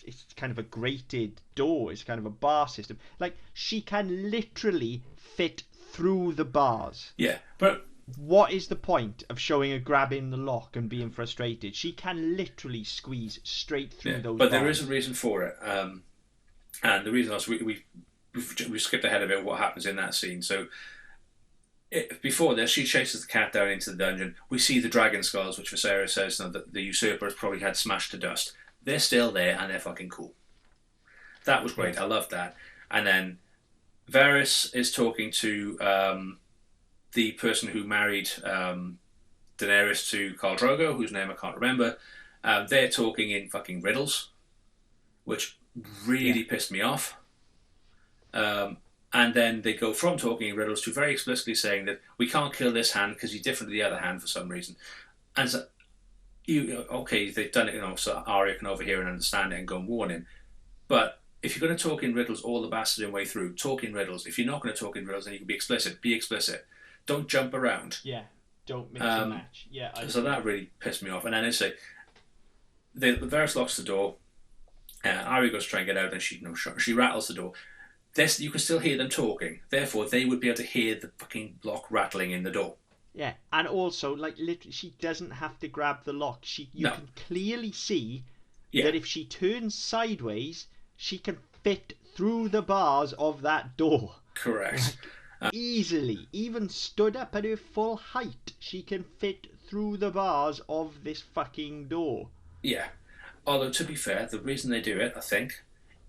it's kind of a grated door. It's kind of a bar system. Like, she can literally fit through the bars. Yeah, but what is the point of showing her grabbing the lock and being frustrated? She can literally squeeze straight through those but bars. There is a reason for it. And the reason is we skipped ahead of it, what happens in that scene. So before this, she chases the cat down into the dungeon. We see the dragon skulls, which Viserys says that the usurpers probably had smashed to dust. They're still there and they're fucking cool. That was great. I loved that. And then Varys is talking to the person who married Daenerys to Khal Drogo, whose name I can't remember. They're talking in fucking riddles, which really pissed me off. And then they go from talking in riddles to very explicitly saying that we can't kill this hand because he's different to the other hand for some reason. And so, they've done it, so Arya can overhear and understand it and go and warn him. But if you're going to talk in riddles all the bastarding way through, talk in riddles. If you're not going to talk in riddles, then you can be explicit. Be explicit. Don't jump around. Yeah, don't mix and match. Yeah. So that really pissed me off. And then they say, Varys locks the door. Arya goes to try and get out, and she rattles the door. you can still hear them talking. Therefore, they would be able to hear the fucking lock rattling in the door. Yeah, and also, like, literally, she doesn't have to grab the lock. You can clearly see that if she turns sideways, she can fit through the bars of that door. Correct. Easily. Even stood up at her full height, she can fit through the bars of this fucking door. Yeah. Although, to be fair, the reason they do it, I think,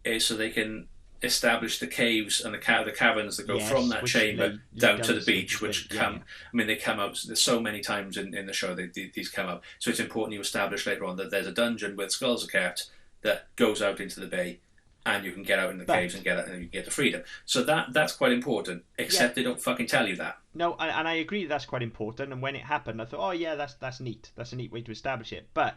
is so they can establish the caves and the caverns that go from that chamber down to the beach, which come. Yeah. I mean, they come up. There's so many times in the show these come up. So it's important you establish later on that there's a dungeon where skulls are kept that goes out into the bay, and you can get out in the caves and get out, and you get to freedom. So that's quite important. Except they don't fucking tell you that. No, and I agree that's quite important. And when it happened, I thought, oh yeah, that's neat. That's a neat way to establish it. But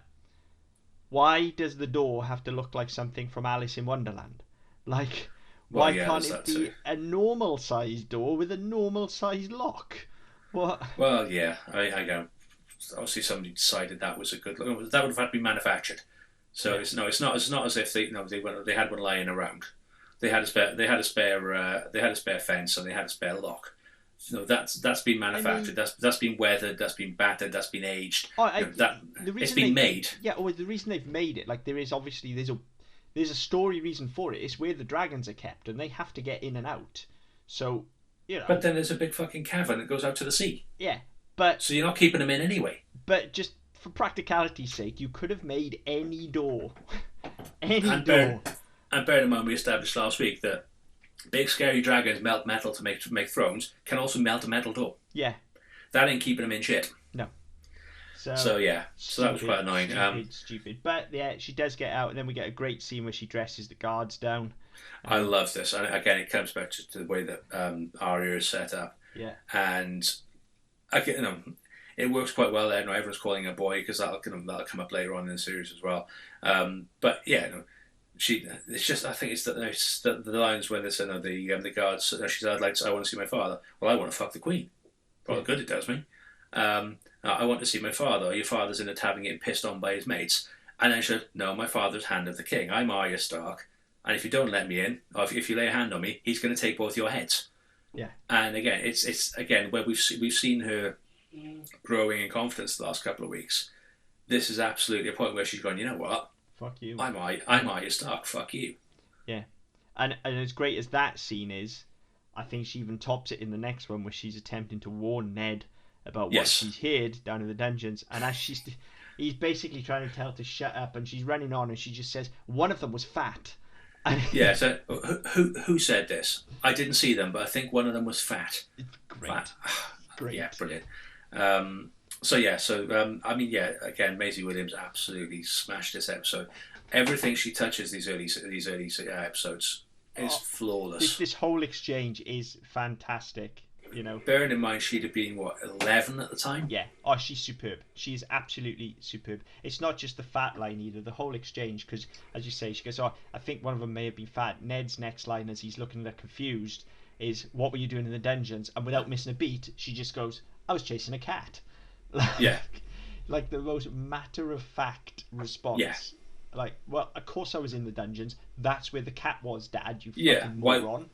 why does the door have to look like something from Alice in Wonderland? Like, why can't it be a normal-sized door with a normal-sized lock? What? Well, yeah, I go. Obviously, somebody decided that was a good look. That would have had to be manufactured. So it's not as if they had one lying around. They had a spare fence and they had a spare lock. No, that's been manufactured. I mean, that's been weathered. That's been battered. That's been aged. It's been made. Yeah, well, the reason they've made it, like, there's a story reason for it. It's where the dragons are kept, and they have to get in and out. So, But then there's a big fucking cavern that goes out to the sea. Yeah, but so you're not keeping them in anyway. But just for practicality's sake, you could have made any door, door. And bear in mind, we established last week that big scary dragons melt metal to make thrones, can also melt a metal door. Yeah. That ain't keeping them in shit. No. So that was quite annoying. Stupid. But yeah, she does get out, and then we get a great scene where she dresses the guards down. I love this. And again, it comes back to the way that Arya is set up. Yeah. And it works quite well there. Everyone's calling her boy because that'll come up later on in the series as well. But yeah, it's just, I think it's the lines when they say the guards. She said, I want to see my father. Well, I want to fuck the queen. Well, good it does me. I want to see my father. Your father's in a tavern getting pissed on by his mates. And then she said, no, my father's Hand of the King. I'm Arya Stark. And if you don't let me in, or if you lay a hand on me, he's going to take both your heads. Yeah. And again, it's again where we've seen her growing in confidence the last couple of weeks. This is absolutely a point where she's going, you know what? Fuck you. I'm Arya Stark. Fuck you. Yeah. And as great as that scene is, I think she even tops it in the next one where she's attempting to warn Ned about what she's heard down in the dungeons, and as he's basically trying to tell her to shut up, and she's running on, and she just says one of them was fat. Yeah. So who said this? I didn't see them, but I think one of them was fat. Great. Fat. Great. Yeah, brilliant. Again, Maisie Williams absolutely smashed this episode. Everything she touches these early episodes is flawless. This whole exchange is fantastic. Bearing in mind she'd have been 11 at the time. Yeah. Oh, she's superb. She's absolutely superb. It's not just the fat line either. The whole exchange, because as you say, she goes, "Oh, I think one of them may have been fat." Ned's next line, as he's looking at her confused, is, "What were you doing in the dungeons?" And without missing a beat, she just goes, "I was chasing a cat." Like the most matter-of-fact response. Yeah. Like, well, of course I was in the dungeons. That's where the cat was, Dad. You fucking moron.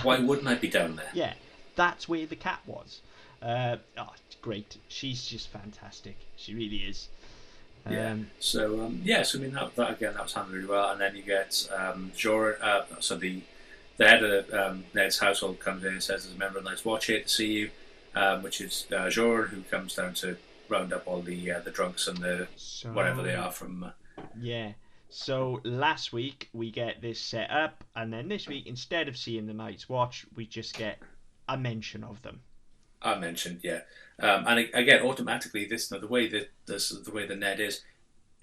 Why wouldn't I be down there? Yeah. That's where the cat was. It's great. She's just fantastic. She really is. I mean that again, that was handled really well. And then you get Jorah. So the head of Ned's household comes in and says, "There's a member of the Night's Watch here to see you," which is Jorah, who comes down to round up all the drunks and whatever they are from. Yeah. So last week we get this set up, and then this week, instead of seeing the Night's Watch, we just get a mention of them. And again, automatically, the way the Ned is.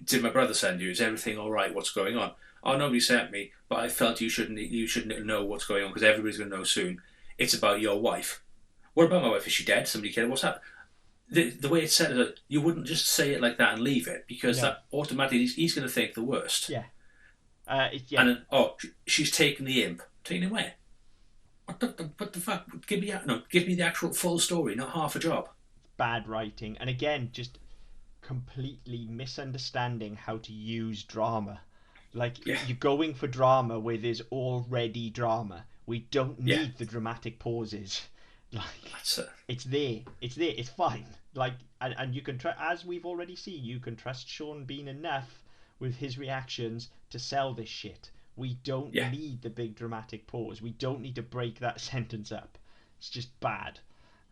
Did my brother send you? Is everything all right? What's going on? Oh, nobody sent me, but I felt you shouldn't know what's going on because everybody's going to know soon. It's about your wife. What about my wife? Is she dead? Somebody killed her? What's happened? The way it's said is that you wouldn't just say it like that and leave it because that automatically he's going to think the worst. Yeah. And then, she's taken the imp. Taken it where? What the fuck? Give me the actual full story, not half a job. Bad writing, and again, just completely misunderstanding how to use drama. Like, you're going for drama where there's already drama. We don't need the dramatic pauses. Like, it's there. It's fine. Like, and you can as we've already seen, you can trust Sean Bean enough with his reactions to sell this shit. We don't need the big dramatic pause. We don't need to break that sentence up. It's just bad.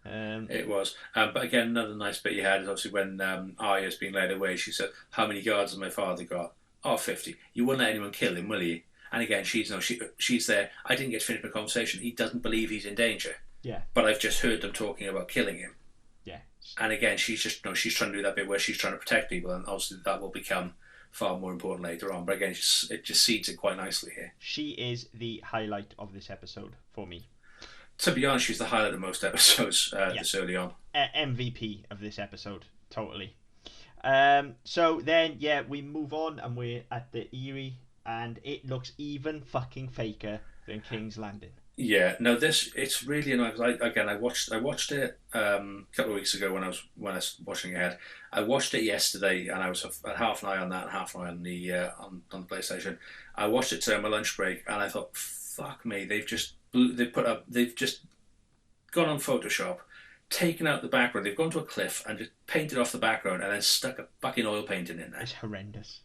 It was. But again, another nice bit you had is obviously when Arya's being led away, she said, "How many guards has my father got?" "Oh, 50. You wouldn't let anyone kill him, will you?" And again, she's there. I didn't get to finish my conversation. He doesn't believe he's in danger. Yeah. But I've just heard them talking about killing him. Yeah. And again, she's she's trying to do that bit where she's trying to protect people, and obviously that will become far more important later on. But again, it just seeds it quite nicely here. She is the highlight of this episode for me. To be honest, she's the highlight of most episodes this early on. MVP of this episode, totally. So then, we move on and we're at the Eyrie, and it looks even fucking faker than King's Landing. Yeah, no, it's really annoying. I watched it a couple of weeks ago when I was watching ahead. I watched it yesterday, and I was at half an eye on that and half an eye on the on the PlayStation. I watched it during my lunch break, and I thought, fuck me, they've just gone on Photoshop, taken out the background. They've gone to a cliff and just painted off the background, and then stuck a fucking oil painting in there. It's horrendous.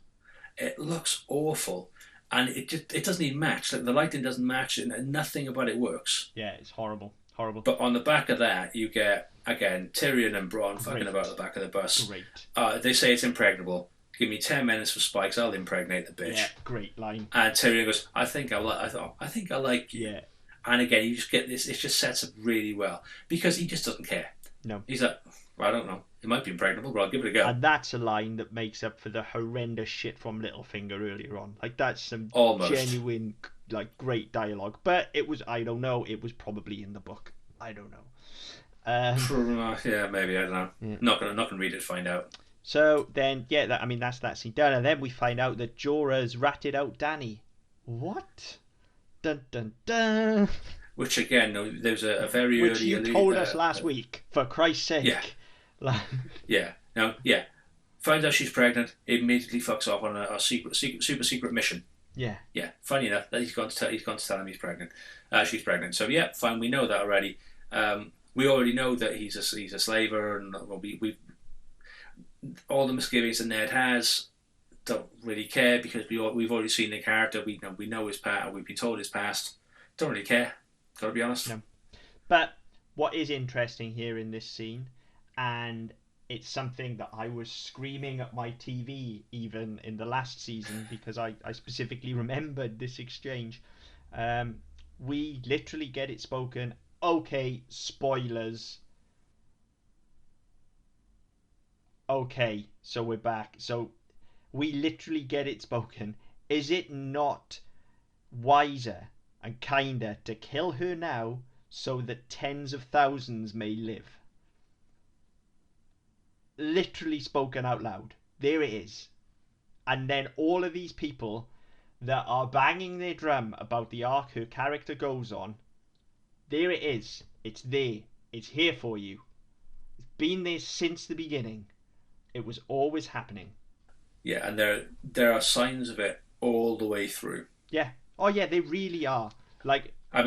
It looks awful. And it doesn't even match. Like, the lighting doesn't match, and nothing about it works. Yeah, it's horrible. But on the back of that, you get, again, Tyrion and Bronn fucking about the back of the bus. Great. They say it's impregnable. Give me 10 minutes for spikes, I'll impregnate the bitch. Yeah, great line. And Tyrion goes, I think I like you. Yeah. And again, you just get this. It just sets up really well because he just doesn't care. No. He's like, well, I don't know. It might be impregnable, but I'll give it a go. And that's a line that makes up for the horrendous shit from Littlefinger earlier on. Like, that's some genuine, like, great dialogue. But it was, I don't know, it was probably in the book. I don't know. Yeah, maybe, I don't know. Yeah. Not gonna read it to find out. So then, that's that scene done. And then we find out that Jorah's ratted out Dany. What? Dun dun dun. Which again, there's a very early. Which you told us last week, for Christ's sake. Yeah. Finds out she's pregnant. Immediately fucks off on a super secret mission. Yeah. Yeah. Funny enough, that he's gone to tell him he's pregnant. She's pregnant. So yeah, fine. We know that already. We already know that he's a slaver, and we all the misgivings that Ned has. Don't really care because we've already seen the character. We know his past. We've been told his past. Don't really care. Gotta be honest. No. But what is interesting here in this scene, and it's something that I was screaming at my TV even in the last season because I specifically remembered this exchange. We literally get it spoken. Okay, spoilers. Okay, so we're back. So we literally get it spoken. Is it not wiser and kinder to kill her now so that tens of thousands may live? Literally spoken out loud. There it is. And then all of these people that are banging their drum about the arc her character goes on, there it is. It's there. It's here for you. It's been there since the beginning. It was always happening. Yeah, and there are signs of it all the way through. Yeah. Oh yeah, they really are. Like, I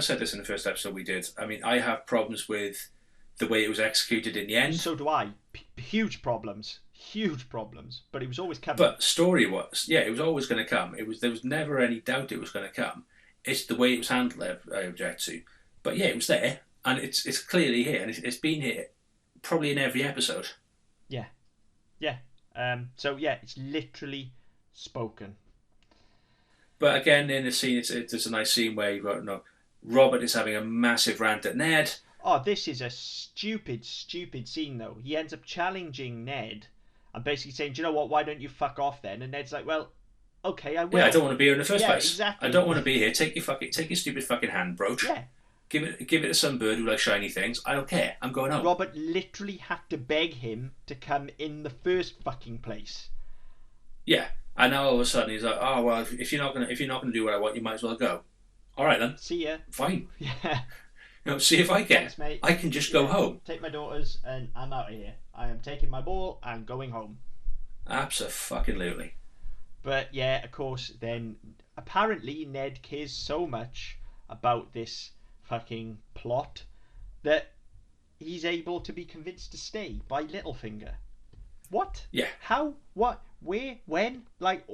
said this in the first episode we did. I mean, I have problems with the way it was executed in the end. So do I. Huge problems. But it was always coming. But story was, it was always going to come. There was never any doubt it was going to come. It's the way it was handled I object to. But yeah, it was there, and it's clearly here, and it's been here probably in every episode. Yeah. So yeah, it's literally spoken. But again, in the scene, it's a nice scene where you've got Robert is having a massive rant at Ned. Oh, this is a stupid scene though. He ends up challenging Ned and basically saying, "Do you know what? Why don't you fuck off then?" And Ned's like, "Well, okay, I will." Yeah, I don't want to be here in the first place. Exactly. I don't want to be here. Take your stupid fucking hand, brooch. Yeah. Give it to some bird who likes shiny things. I don't care. I'm going home. Robert literally had to beg him to come in the first fucking place. Yeah, and now all of a sudden he's like, "Oh well, if you're not gonna do what I want, you might as well go." All right then. See ya. Fine. Yeah. See if I can. Thanks, mate. I can just go home. Take my daughters and I'm out of here. I am taking my ball and going home. Abso-fucking-lutely. But yeah, of course, then apparently Ned cares so much about this fucking plot that he's able to be convinced to stay by Littlefinger. What? Yeah. How? What? Where? When? Like,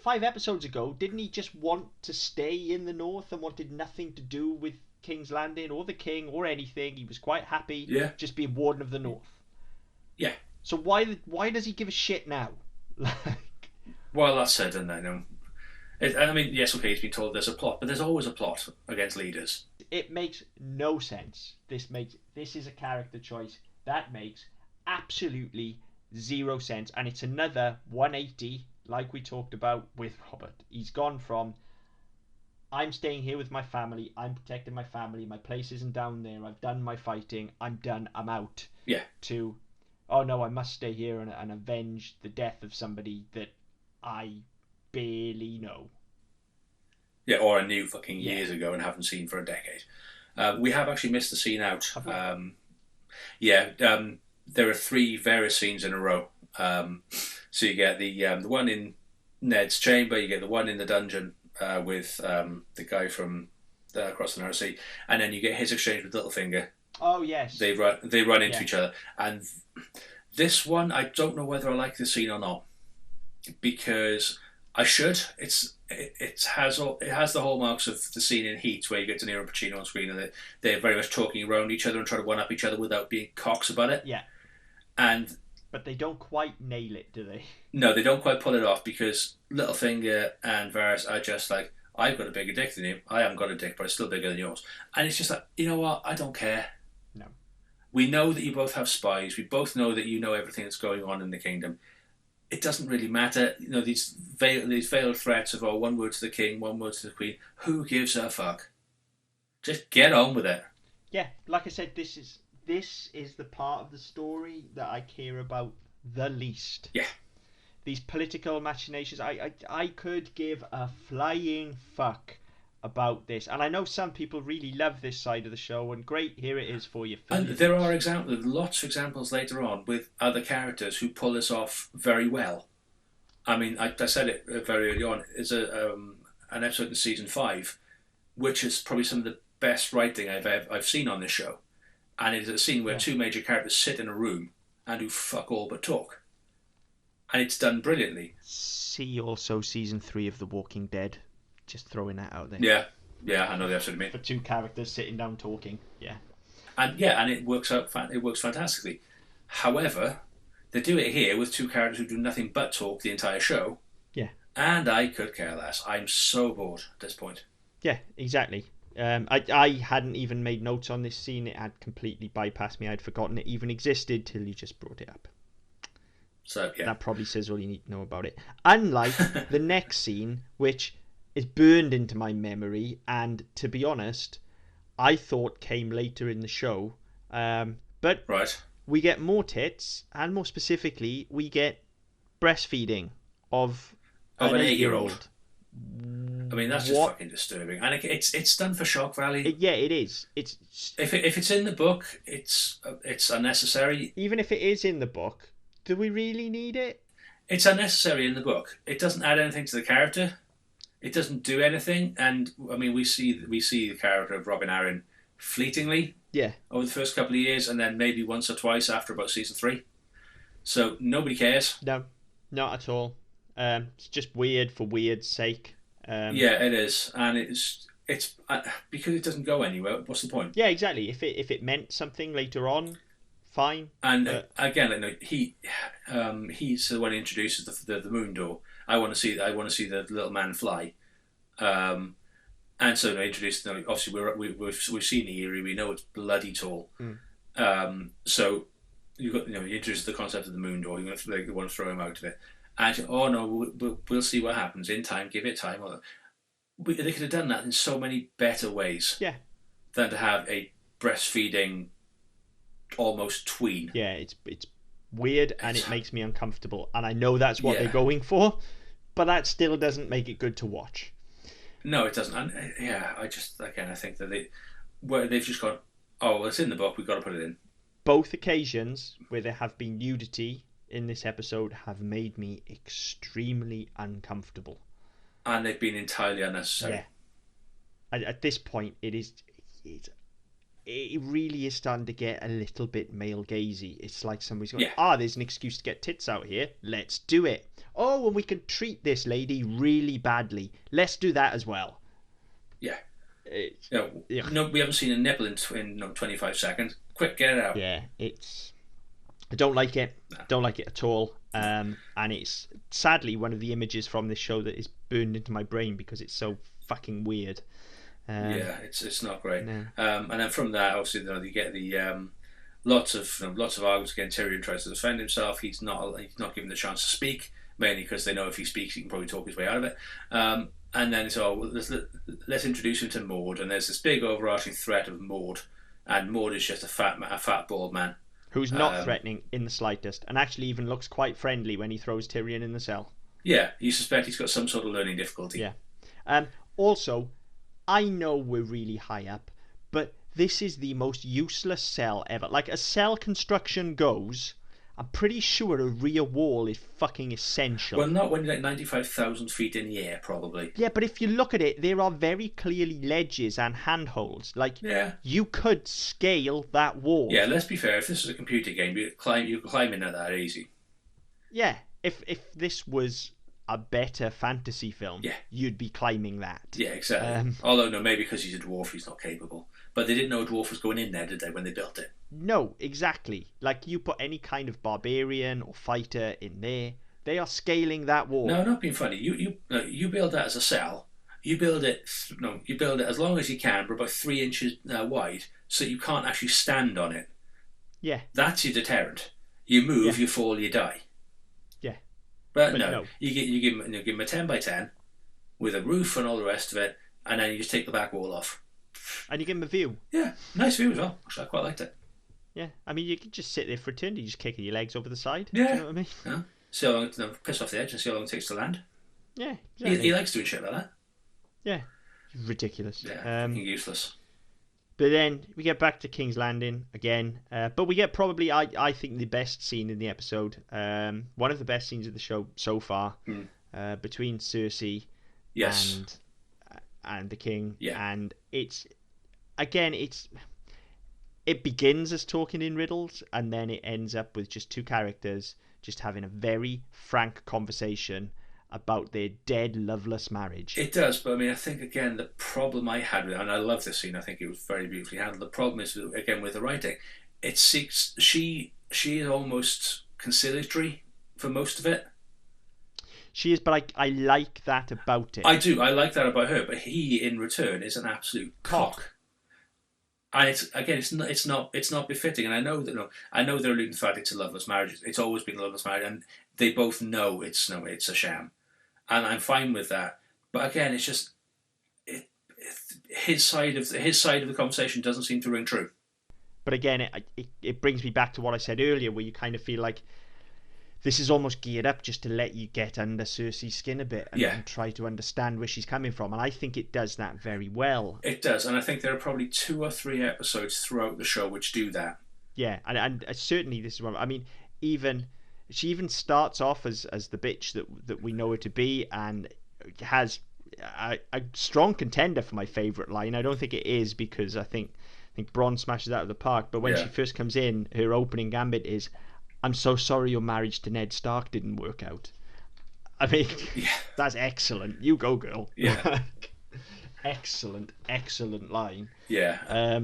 5 episodes ago, didn't he just want to stay in the North and wanted nothing to do with King's Landing or the King or anything? He was quite happy just being Warden of the North. Yeah. So why does he give a shit now? Well, that's said, and I know. I mean, yes, okay, he's been told there's a plot, but there's always a plot against leaders. It makes no sense. This is a character choice that makes absolutely 0 sense, and it's another 180, like we talked about with Robert. He's gone from, I'm staying here with my family, I'm protecting my family, my place isn't down there, I've done my fighting, I'm done, I'm out. Yeah. To, oh no, I must stay here and avenge the death of somebody that I barely know. Yeah, or I knew fucking years ago and haven't seen for a decade. We have actually missed the scene out. There are 3 various scenes in a row. So you get the one in Ned's chamber, you get the one in the dungeon with the guy from across the Narrow Sea, and then you get his exchange with Littlefinger. Oh yes. They run into each other, and this one I don't know whether I like the scene or not, because I should. It has the hallmarks of the scene in Heat where you get De Niro and Pacino on screen and they're very much talking around each other and trying to one up each other without being cocks about it. Yeah. But they don't quite nail it, do they? No, they don't quite pull it off, because Littlefinger and Varys are just like, I've got a bigger dick than you. I haven't got a dick, but it's still bigger than yours. And it's just like, you know what? I don't care. No. We know that you both have spies. We both know that you know everything that's going on in the kingdom. It doesn't really matter. You know, these veiled threats of, one word to the king, one word to the queen. Who gives a fuck? Just get on with it. Yeah, like I said, this is the part of the story that I care about the least. Yeah. These political machinations, I could give a flying fuck about this. And I know some people really love this side of the show, and great, here it is for you. And there are lots of examples later on with other characters who pull this off very well. I mean, I said it very early on. It's an episode in season 5, which is probably some of the best writing I've seen on this show. And it's a scene where 2 major characters sit in a room and do fuck all but talk. And it's done brilliantly. See also season 3 of The Walking Dead. Just throwing that out there. Yeah, I know the episode you mean. For 2 characters sitting down talking, and it works out. It works fantastically. However, they do it here with 2 characters who do nothing but talk the entire show. Yeah, and I could care less. I'm so bored at this point. Yeah, exactly. I hadn't even made notes on this scene. It had completely bypassed me. I'd forgotten it even existed till you just brought it up. So yeah, that probably says all you need to know about it. Unlike the next scene, which is burned into my memory, and to be honest, I thought came later in the show. But right, we get more tits, and more specifically, we get breastfeeding of an 8-year-old. I mean, that's just fucking disturbing, and it's done for shock value. It is. It's if it's in the book, it's unnecessary. Even if it is in the book, do we really need it? It's unnecessary in the book. It doesn't add anything to the character. It doesn't do anything, and I mean, we see the character of Robin Arryn fleetingly, over the first couple of years, and then maybe once or twice after about season 3. So nobody cares. No, not at all. It's just weird for weird's sake. Yeah, it is, and it's because it doesn't go anywhere. What's the point? Yeah, exactly. If it meant something later on, fine. And again, he's the one who introduces the moon door. I want to see the little man fly, and so they introduced. Obviously, we've seen the Eyrie. We know it's bloody tall. So you introduce the concept of the moon door. You want to throw him out of it. And we'll see what happens in time. Give it time. They could have done that in so many better ways. Than to have a breastfeeding almost tween. Yeah, it's weird, and it makes me uncomfortable. And I know that's what they're going for, but that still doesn't make it good to watch. No, it doesn't. And I think that they've just gone, oh, well, it's in the book, we've got to put it in. Both occasions where there have been nudity in this episode have made me extremely uncomfortable. And they've been entirely unnecessary. at this point, it really is starting to get a little bit male gazy. It's like somebody's going, there's an excuse to get tits out here. Let's do it. Oh, and we can treat this lady really badly. Let's do that as well. Yeah. No, we haven't seen a nipple in 25 seconds. Quick, get it out. Yeah, I don't like it. No. Don't like it at all. And it's sadly one of the images from this show that is burned into my brain because it's so fucking weird. It's not great. No. And then from that, obviously, you get the lots of arguments again. Tyrion tries to defend himself. He's not given the chance to speak, mainly because they know if he speaks, he can probably talk his way out of it. And then it's let's introduce him to Maud. And there's this big overarching threat of Maud, and Maud is just a fat bald man who's not threatening in the slightest, and actually even looks quite friendly when he throws Tyrion in the cell. Yeah, you suspect he's got some sort of learning difficulty. Yeah. Also, I know we're really high up, but this is the most useless cell ever. Like, as cell construction goes, I'm pretty sure a rear wall is fucking essential. Well, not when you're like 95,000 feet in the air, probably. Yeah, but if you look at it, there are very clearly ledges and handholds. Like, you could scale that wall. Yeah, let's be fair. If this was a computer game, you could climb in that easy. Yeah, if this was a better fantasy film, you'd be climbing that. Yeah, exactly. Although, no, maybe because he's a dwarf, he's not capable. But they didn't know a dwarf was going in there, did they, when they built it? No, exactly. Like, you put any kind of barbarian or fighter in there, they are scaling that wall. No, not being funny. You build that as a cell. You build it as long as you can, but about 3 inches wide, so you can't actually stand on it. Yeah. That's your deterrent. You move, you fall, you die. Yeah. But no. You give him a 10 by 10 with a roof and all the rest of it, and then you just take the back wall off. And you give him a view. Yeah, nice view as well. Actually, I quite liked it. Yeah, I mean, you could just sit there for eternity, just kicking your legs over the side. Yeah. Do you know what I mean? Yeah. See how long piss off the edge and see how long it takes to land. Yeah, exactly. He likes doing shit like that. Yeah, ridiculous. Yeah, useless. But then we get back to King's Landing again. But we get probably, I think, the best scene in the episode. One of the best scenes of the show so far. Between Cersei and the King. Yeah. And it begins as talking in riddles, and then it ends up with just two characters just having a very frank conversation about their dead, loveless marriage. It does, but I mean, I think, again, the problem I had with it, and I love this scene, I think it was very beautifully handled. The problem is, again, with the writing. She is almost conciliatory for most of it. She is, but I like that about it. I do. I like that about her, but he, in return, is an absolute cock. And it's not befitting. And I know they're alluding to the fact it's a loveless marriage. It's always been a loveless marriage, and they both know it's a sham. And I'm fine with that. But again, it's just his side of the conversation doesn't seem to ring true. But again, it brings me back to what I said earlier, where you kind of feel like this is almost geared up just to let you get under Cersei's skin a bit and try to understand where she's coming from. And I think it does that very well. It does. And I think there are probably 2 or 3 episodes throughout the show which do that. Yeah. And certainly this is one. I mean, she even starts off as the bitch that we know her to be, and has a strong contender for my favourite line. I don't think it is, because I think Bronn smashes out of the park. But when she first comes in, her opening gambit is, "I'm so sorry your marriage to Ned Stark didn't work out." I mean, that's excellent. You go, girl. Yeah. excellent line. Yeah.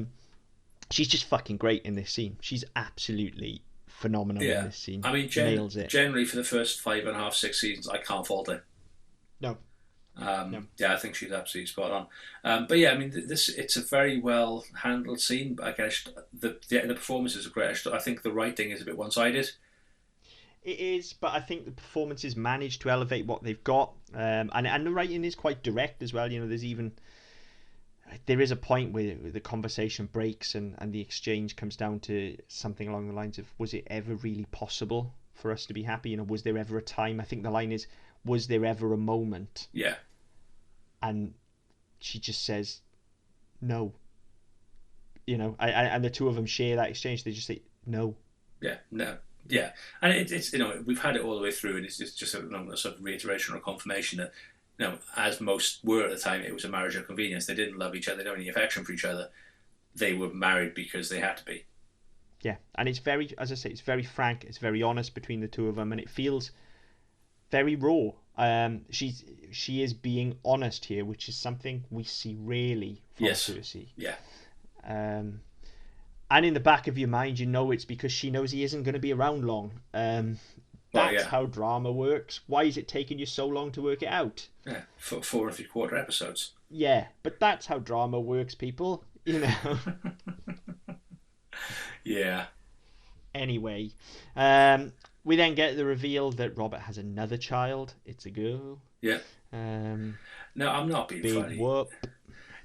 She's just fucking great in this scene. She's absolutely phenomenal in this scene. I mean, nails it. Generally for the first 5.5, 6 seasons, I can't fault her. No. Yeah, I think she's absolutely spot on. But yeah, I mean, it's a very well handled scene. But I guess the performances are great. I think the writing is a bit one-sided. It is, but I think the performances manage to elevate what they've got, and the writing is quite direct as well. You know, there is a point where the conversation breaks and the exchange comes down to something along the lines of, was it ever really possible for us to be happy? You know, was there ever a time? I think the line is, was there ever a moment? Yeah. And she just says, no. You know, and the two of them share that exchange. They just say, no. Yeah, no. Yeah. And it's, you know, we've had it all the way through, and it's just a sort of reiteration or confirmation that as most were at the time, it was a marriage of convenience. They didn't love each other, they didn't have any affection for each other. They were married because they had to be. Yeah, and it's very, as I say, it's very frank, it's very honest between the two of them, and it feels very raw. She is being honest here, which is something we see rarely from Cersei. Yeah. And in the back of your mind, you know it's because she knows he isn't going to be around long. That's how drama works. Why is it taking you so long to work it out? Yeah, for 4 3/4 episodes. Yeah, but that's how drama works, people. You know. Yeah. Anyway, we then get the reveal that Robert has another child. It's a girl. Yeah. No, I'm not being big funny. Whoop.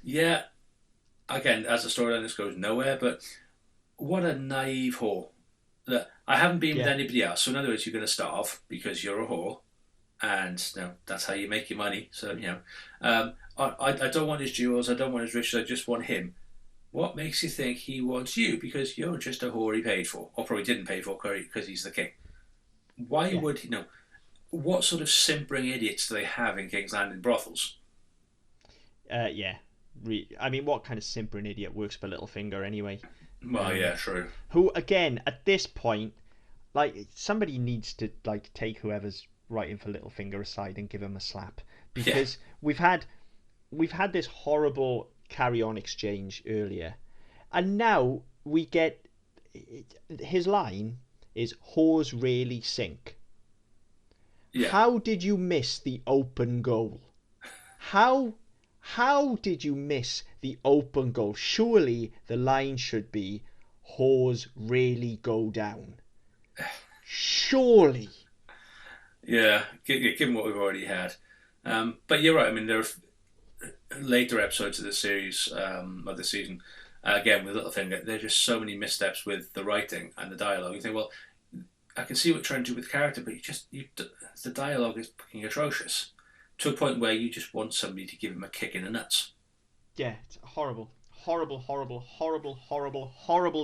Yeah. Again, as a storyline, this goes nowhere, but what a naive whore. That I haven't been with anybody else. So in other words, you're going to starve because you're a whore, and that's how you make your money. So I don't want his jewels. I don't want his riches. I just want him. What makes you think he wants you? Because you're just a whore he paid for, or probably didn't pay for because he's the king. Why would he? What sort of simpering idiots do they have in King's Landing brothels? Yeah. I mean, what kind of simpering idiot works for Littlefinger anyway? Well, yeah, true. Who, again, at this point, like, somebody needs to take whoever's writing for Littlefinger aside and give him a slap, because we've had this horrible carry-on exchange earlier, and now we get his line is "whores really sink." Yeah. How did you miss the open goal? How did you miss the open goal? Surely the line should be "whores really go down." Surely. Yeah, given what we've already had. But you're right. I mean, there are later episodes of the series, of the season, again with Littlefinger, there are just so many missteps with the writing and the dialogue. You think, well, I can see what you're trying to do with the character, but the dialogue is fucking atrocious. To a point where you just want somebody to give him a kick in the nuts. Yeah, it's horrible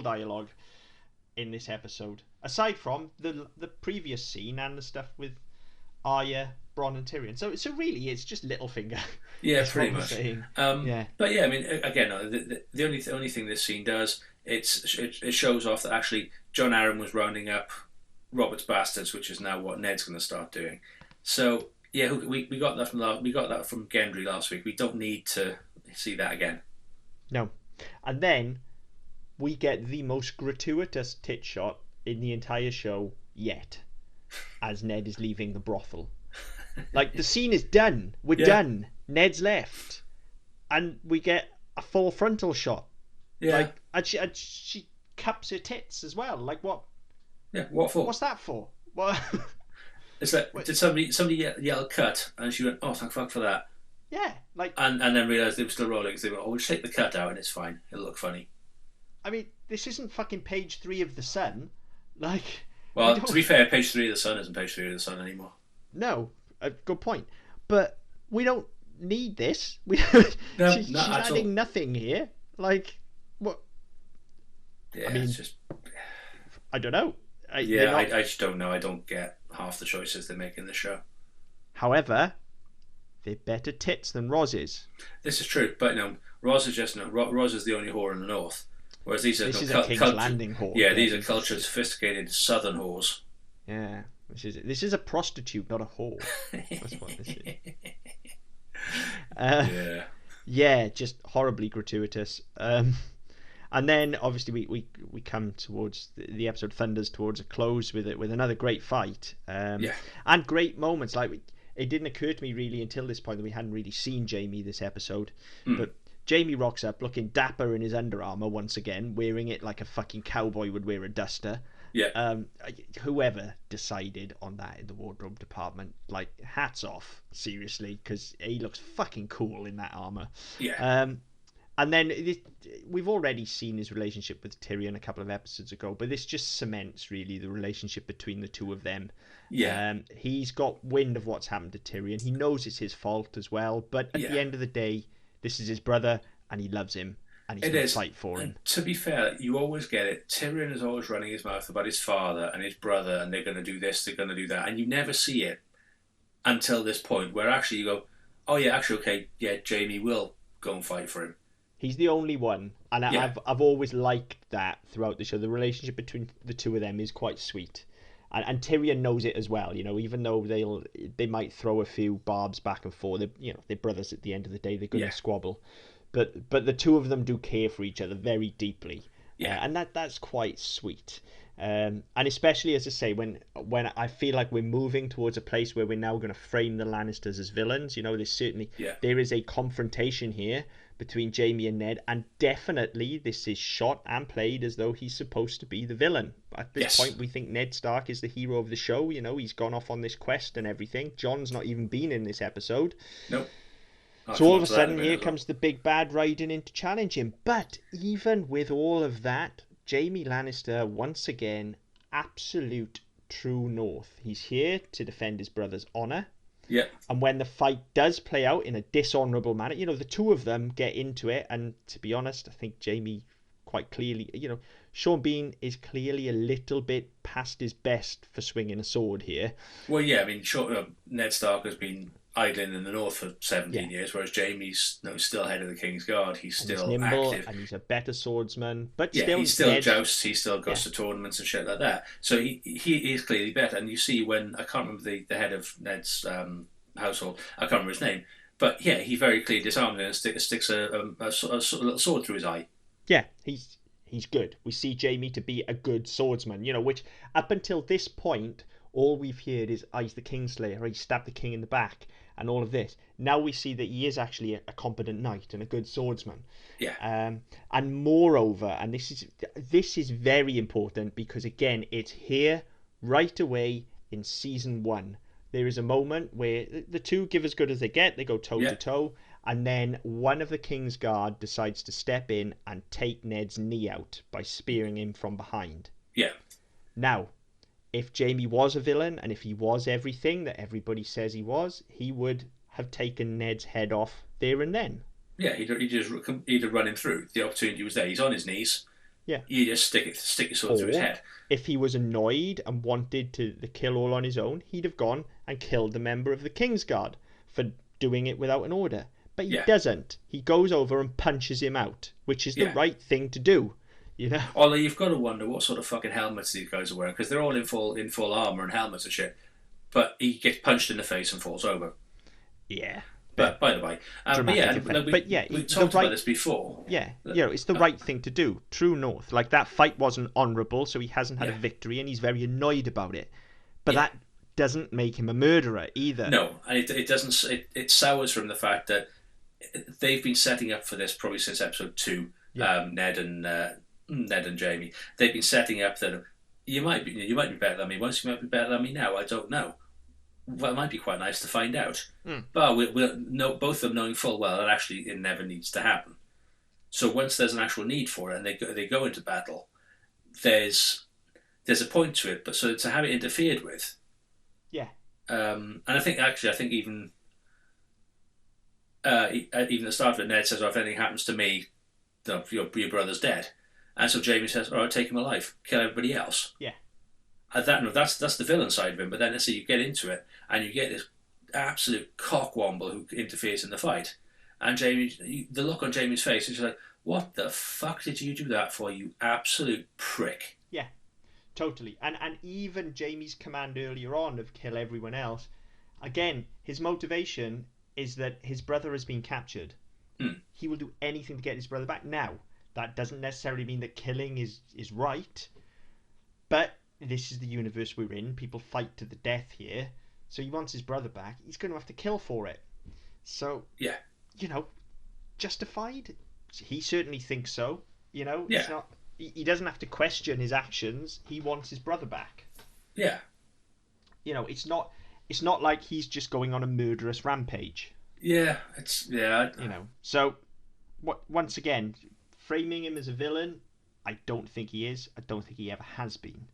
dialogue in this episode. Aside from the previous scene and the stuff with Arya, Bronn, and Tyrion. So really, it's just Littlefinger. Yeah, pretty much. Yeah. But yeah, I mean, again, the only thing this scene does, it shows off that actually Jon Arryn was rounding up Robert's bastards, which is now what Ned's going to start doing. So. Yeah, we got that from Gendry last week. We don't need to see that again. No, and then we get the most gratuitous tit shot in the entire show yet, as Ned is leaving the brothel. Like, the scene is done. We're done. Ned's left, and we get a full frontal shot. Yeah, like, and she cups her tits as well. Like, what? Yeah, what for? What's that for? What? It's like, did somebody yell cut, and she went, "Oh, thank fuck for that." Yeah, like, and then realised they were still rolling. So they went, "Oh, we'll just take the cut out, and it's fine. It'll look funny." I mean, this isn't fucking page 3 of The Sun. Like, well, to be fair, page 3 of The Sun isn't page 3 of The Sun anymore. No, good point. But we don't need this. She's adding nothing here. Like, what? Yeah, I mean, it's just. I don't know. I just don't know. I don't get half the choices they make in the show. However, they're better tits than Roz's. This is true, but Roz is Roz is the only whore in the north, whereas these are King's Landing whore. Yeah, these are cultured, sophisticated southern whores. Yeah, this is a prostitute, not a whore. That's what this is. Yeah, just horribly gratuitous. And then obviously we come towards the episode thunders towards a close with another great fight, and great moments. Like, it didn't occur to me really until this point that we hadn't really seen Jaime this episode, but Jaime rocks up looking dapper in his Under Armour once again, wearing it like a fucking cowboy would wear a duster. Yeah. Whoever decided on that in the wardrobe department, like, hats off, seriously, because he looks fucking cool in that armour. Yeah. And then we've already seen his relationship with Tyrion a couple of episodes ago, but this just cements really the relationship between the two of them. Yeah. He's got wind of what's happened to Tyrion. He knows it's his fault as well, but at the end of the day, this is his brother, and he loves him, and he's going to fight for him. And to be fair, you always get it. Tyrion is always running his mouth about his father and his brother, and they're going to do this, they're going to do that, and you never see it until this point where actually you go, Oh yeah, actually, okay, yeah, Jamie will go and fight for him. He's the only one, and Yeah, I've always liked that throughout the show. The relationship between the two of them is quite sweet, and Tyrion knows it as well. You know, even though they might throw a few barbs back and forth, they're brothers at the end of the day. They're going to squabble, but the two of them do care for each other very deeply, yeah, and that's quite sweet. And especially, as I say, when I feel like we're moving towards a place where we're now going to frame the Lannisters as villains. You know, there is a confrontation here between Jamie and Ned, and definitely this is shot and played as though he's supposed to be the villain. At this point, we think Ned Stark is the hero of the show. You know, he's gone off on this quest and everything. John's not even been in this episode. Nope. So all of a sudden, here comes the big bad riding in to challenge him. But even with all of that, Jamie Lannister, once again, absolute true north. He's here to defend his brother's honour. Yeah. And when the fight does play out in a dishonourable manner, you know, the two of them get into it. And to be honest, I think Jamie quite clearly, you know, Sean Bean is clearly a little bit past his best for swinging a sword here. Well, yeah, I mean, Ned Stark has been idling in the north for 17 years, whereas Jamie's still head of the King's Guard. He's still nimble, active. And he's a better swordsman. But yeah, still, he still jousts, he still goes to tournaments and shit like that. So he is clearly better. And you see when, I can't remember the head of Ned's household, I can't remember his name, but yeah, he very clearly disarms him and sticks a little sword through his eye. Yeah, he's good. We see Jamie to be a good swordsman, you know, which up until this point, all we've heard is, he's the Kingslayer, he stabbed the king in the back, and all of this. Now we see that he is actually a competent knight and a good swordsman. Yeah. And moreover, and this is very important because, again, it's here right away in season 1. There is a moment where the two give as good as they get. They go toe to toe. And then one of the King's Guard decides to step in and take Ned's knee out by spearing him from behind. Yeah. Now, if Jamie was a villain and if he was everything that everybody says he was, he would have taken Ned's head off there and then. Yeah, he'd have run him through. The opportunity was there. He's on his knees. Yeah. You just stick your sword through his head. If he was annoyed and wanted to the kill all on his own, he'd have gone and killed the member of the King's Guard for doing it without an order. But he doesn't. He goes over and punches him out, which is the right thing to do. You know? Although you've got to wonder what sort of fucking helmets these guys are wearing, because they're all in full armour and helmets and shit. But he gets punched in the face and falls over. Yeah. But by the way, we talked about this before. Yeah, you know, it's the right thing to do. True North, like that fight wasn't honourable, so he hasn't had a victory, and he's very annoyed about it. But that doesn't make him a murderer either. No, and it doesn't. It sours from the fact that they've been setting up for this probably since episode 2. Ned and Jamie. They've been setting up that you might be better than me once. You might be better than me now. I don't know. Well, it might be quite nice to find out. But we'll know, both of them knowing full well that actually it never needs to happen. So once there's an actual need for it and they go into battle, there's a point to it. But so to have it interfered with, and I think even at the start of it, Ned says, "Oh, if anything happens to me, your brother's dead," and so Jamie says, "All right, take him alive, kill everybody else." Yeah. That's the villain side of him. But then let's say you get into it and you get this absolute cockwomble who interferes in the fight, and Jamie, the look on Jamie's face is like, "What the fuck did you do that for, you absolute prick?" Yeah, totally. And even Jamie's command earlier on of kill everyone else, again, his motivation is that his brother has been captured. He will do anything to get his brother back. Now, that doesn't necessarily mean that killing is right, but this is the universe we're in. People fight to the death here. So he wants his brother back. He's going to have to kill for it. So, you know, justified? He certainly thinks so. You know, he doesn't have to question his actions. He wants his brother back. Yeah. You know, it's not like he's just going on a murderous rampage. Yeah, You know, so once again, framing him as a villain, I don't think he is. I don't think he ever has been.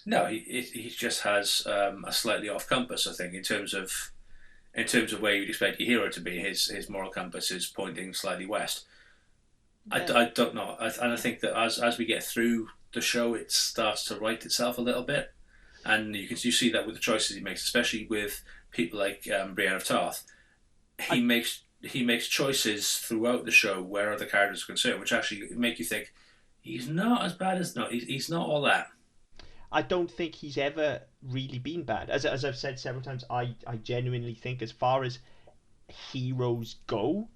No, he just has a slightly off compass, I think, in terms of where you'd expect your hero to be. His moral compass is pointing slightly west. I don't know, and I think that as we get through the show, it starts to right itself a little bit, and you see that with the choices he makes, especially with people like Brienne of Tarth, he makes choices throughout the show where other characters are concerned, which actually make you think he's not as bad as he's not all that. I don't think he's ever really been bad. As I've said several times, I genuinely think, as far as heroes go,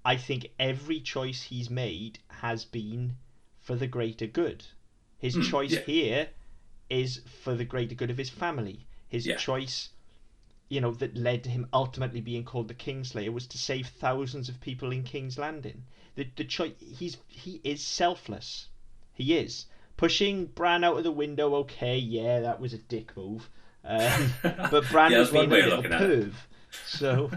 I think every choice he's made has been for the greater good. His choice here is for the greater good of his family. His choice, that led to him ultimately being called the Kingslayer, was to save thousands of people in King's Landing. The choice, he is selfless. He is. Pushing Bran out of the window, okay, yeah, that was a dick move. But Bran was being a little perv. So,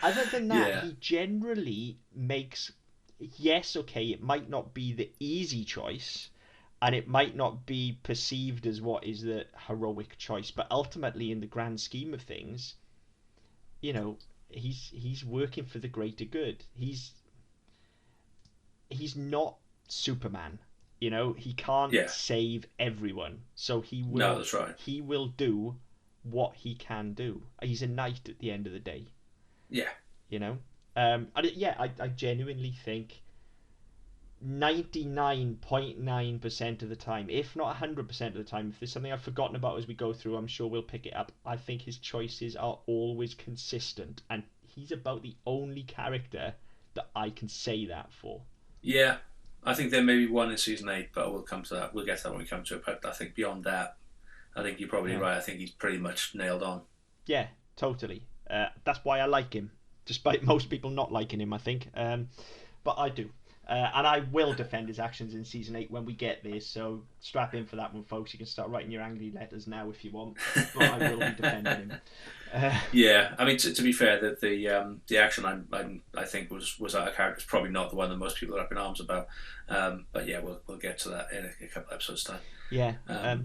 other than that, he generally makes... Yes, okay, it might not be the easy choice, and it might not be perceived as what is the heroic choice, but ultimately, in the grand scheme of things, he's working for the greater good. He's not Superman. He can't save everyone, so he will. No, that's right. He will do what he can do. He's a knight at the end of the day. Yeah. I genuinely think 99.9% of the time, if not 100% of the time, if there's something I've forgotten about as we go through, I'm sure we'll pick it up. I think his choices are always consistent, and he's about the only character that I can say that for. Yeah. I think there may be one in season 8, but we'll come to that. We'll get to that when we come to it. But I think beyond that, I think you're probably right. I think he's pretty much nailed on. Yeah, totally. That's why I like him, despite most people not liking him, I think. But I do. And I will defend his actions in season 8 when we get there. So strap in for that one, folks. You can start writing your angry letters now if you want. But I will be defending him. Yeah, I mean, to be fair, that the action I think was out of character. It's probably not the one that most people are up in arms about. But yeah, we'll get to that in a couple episodes time. Yeah.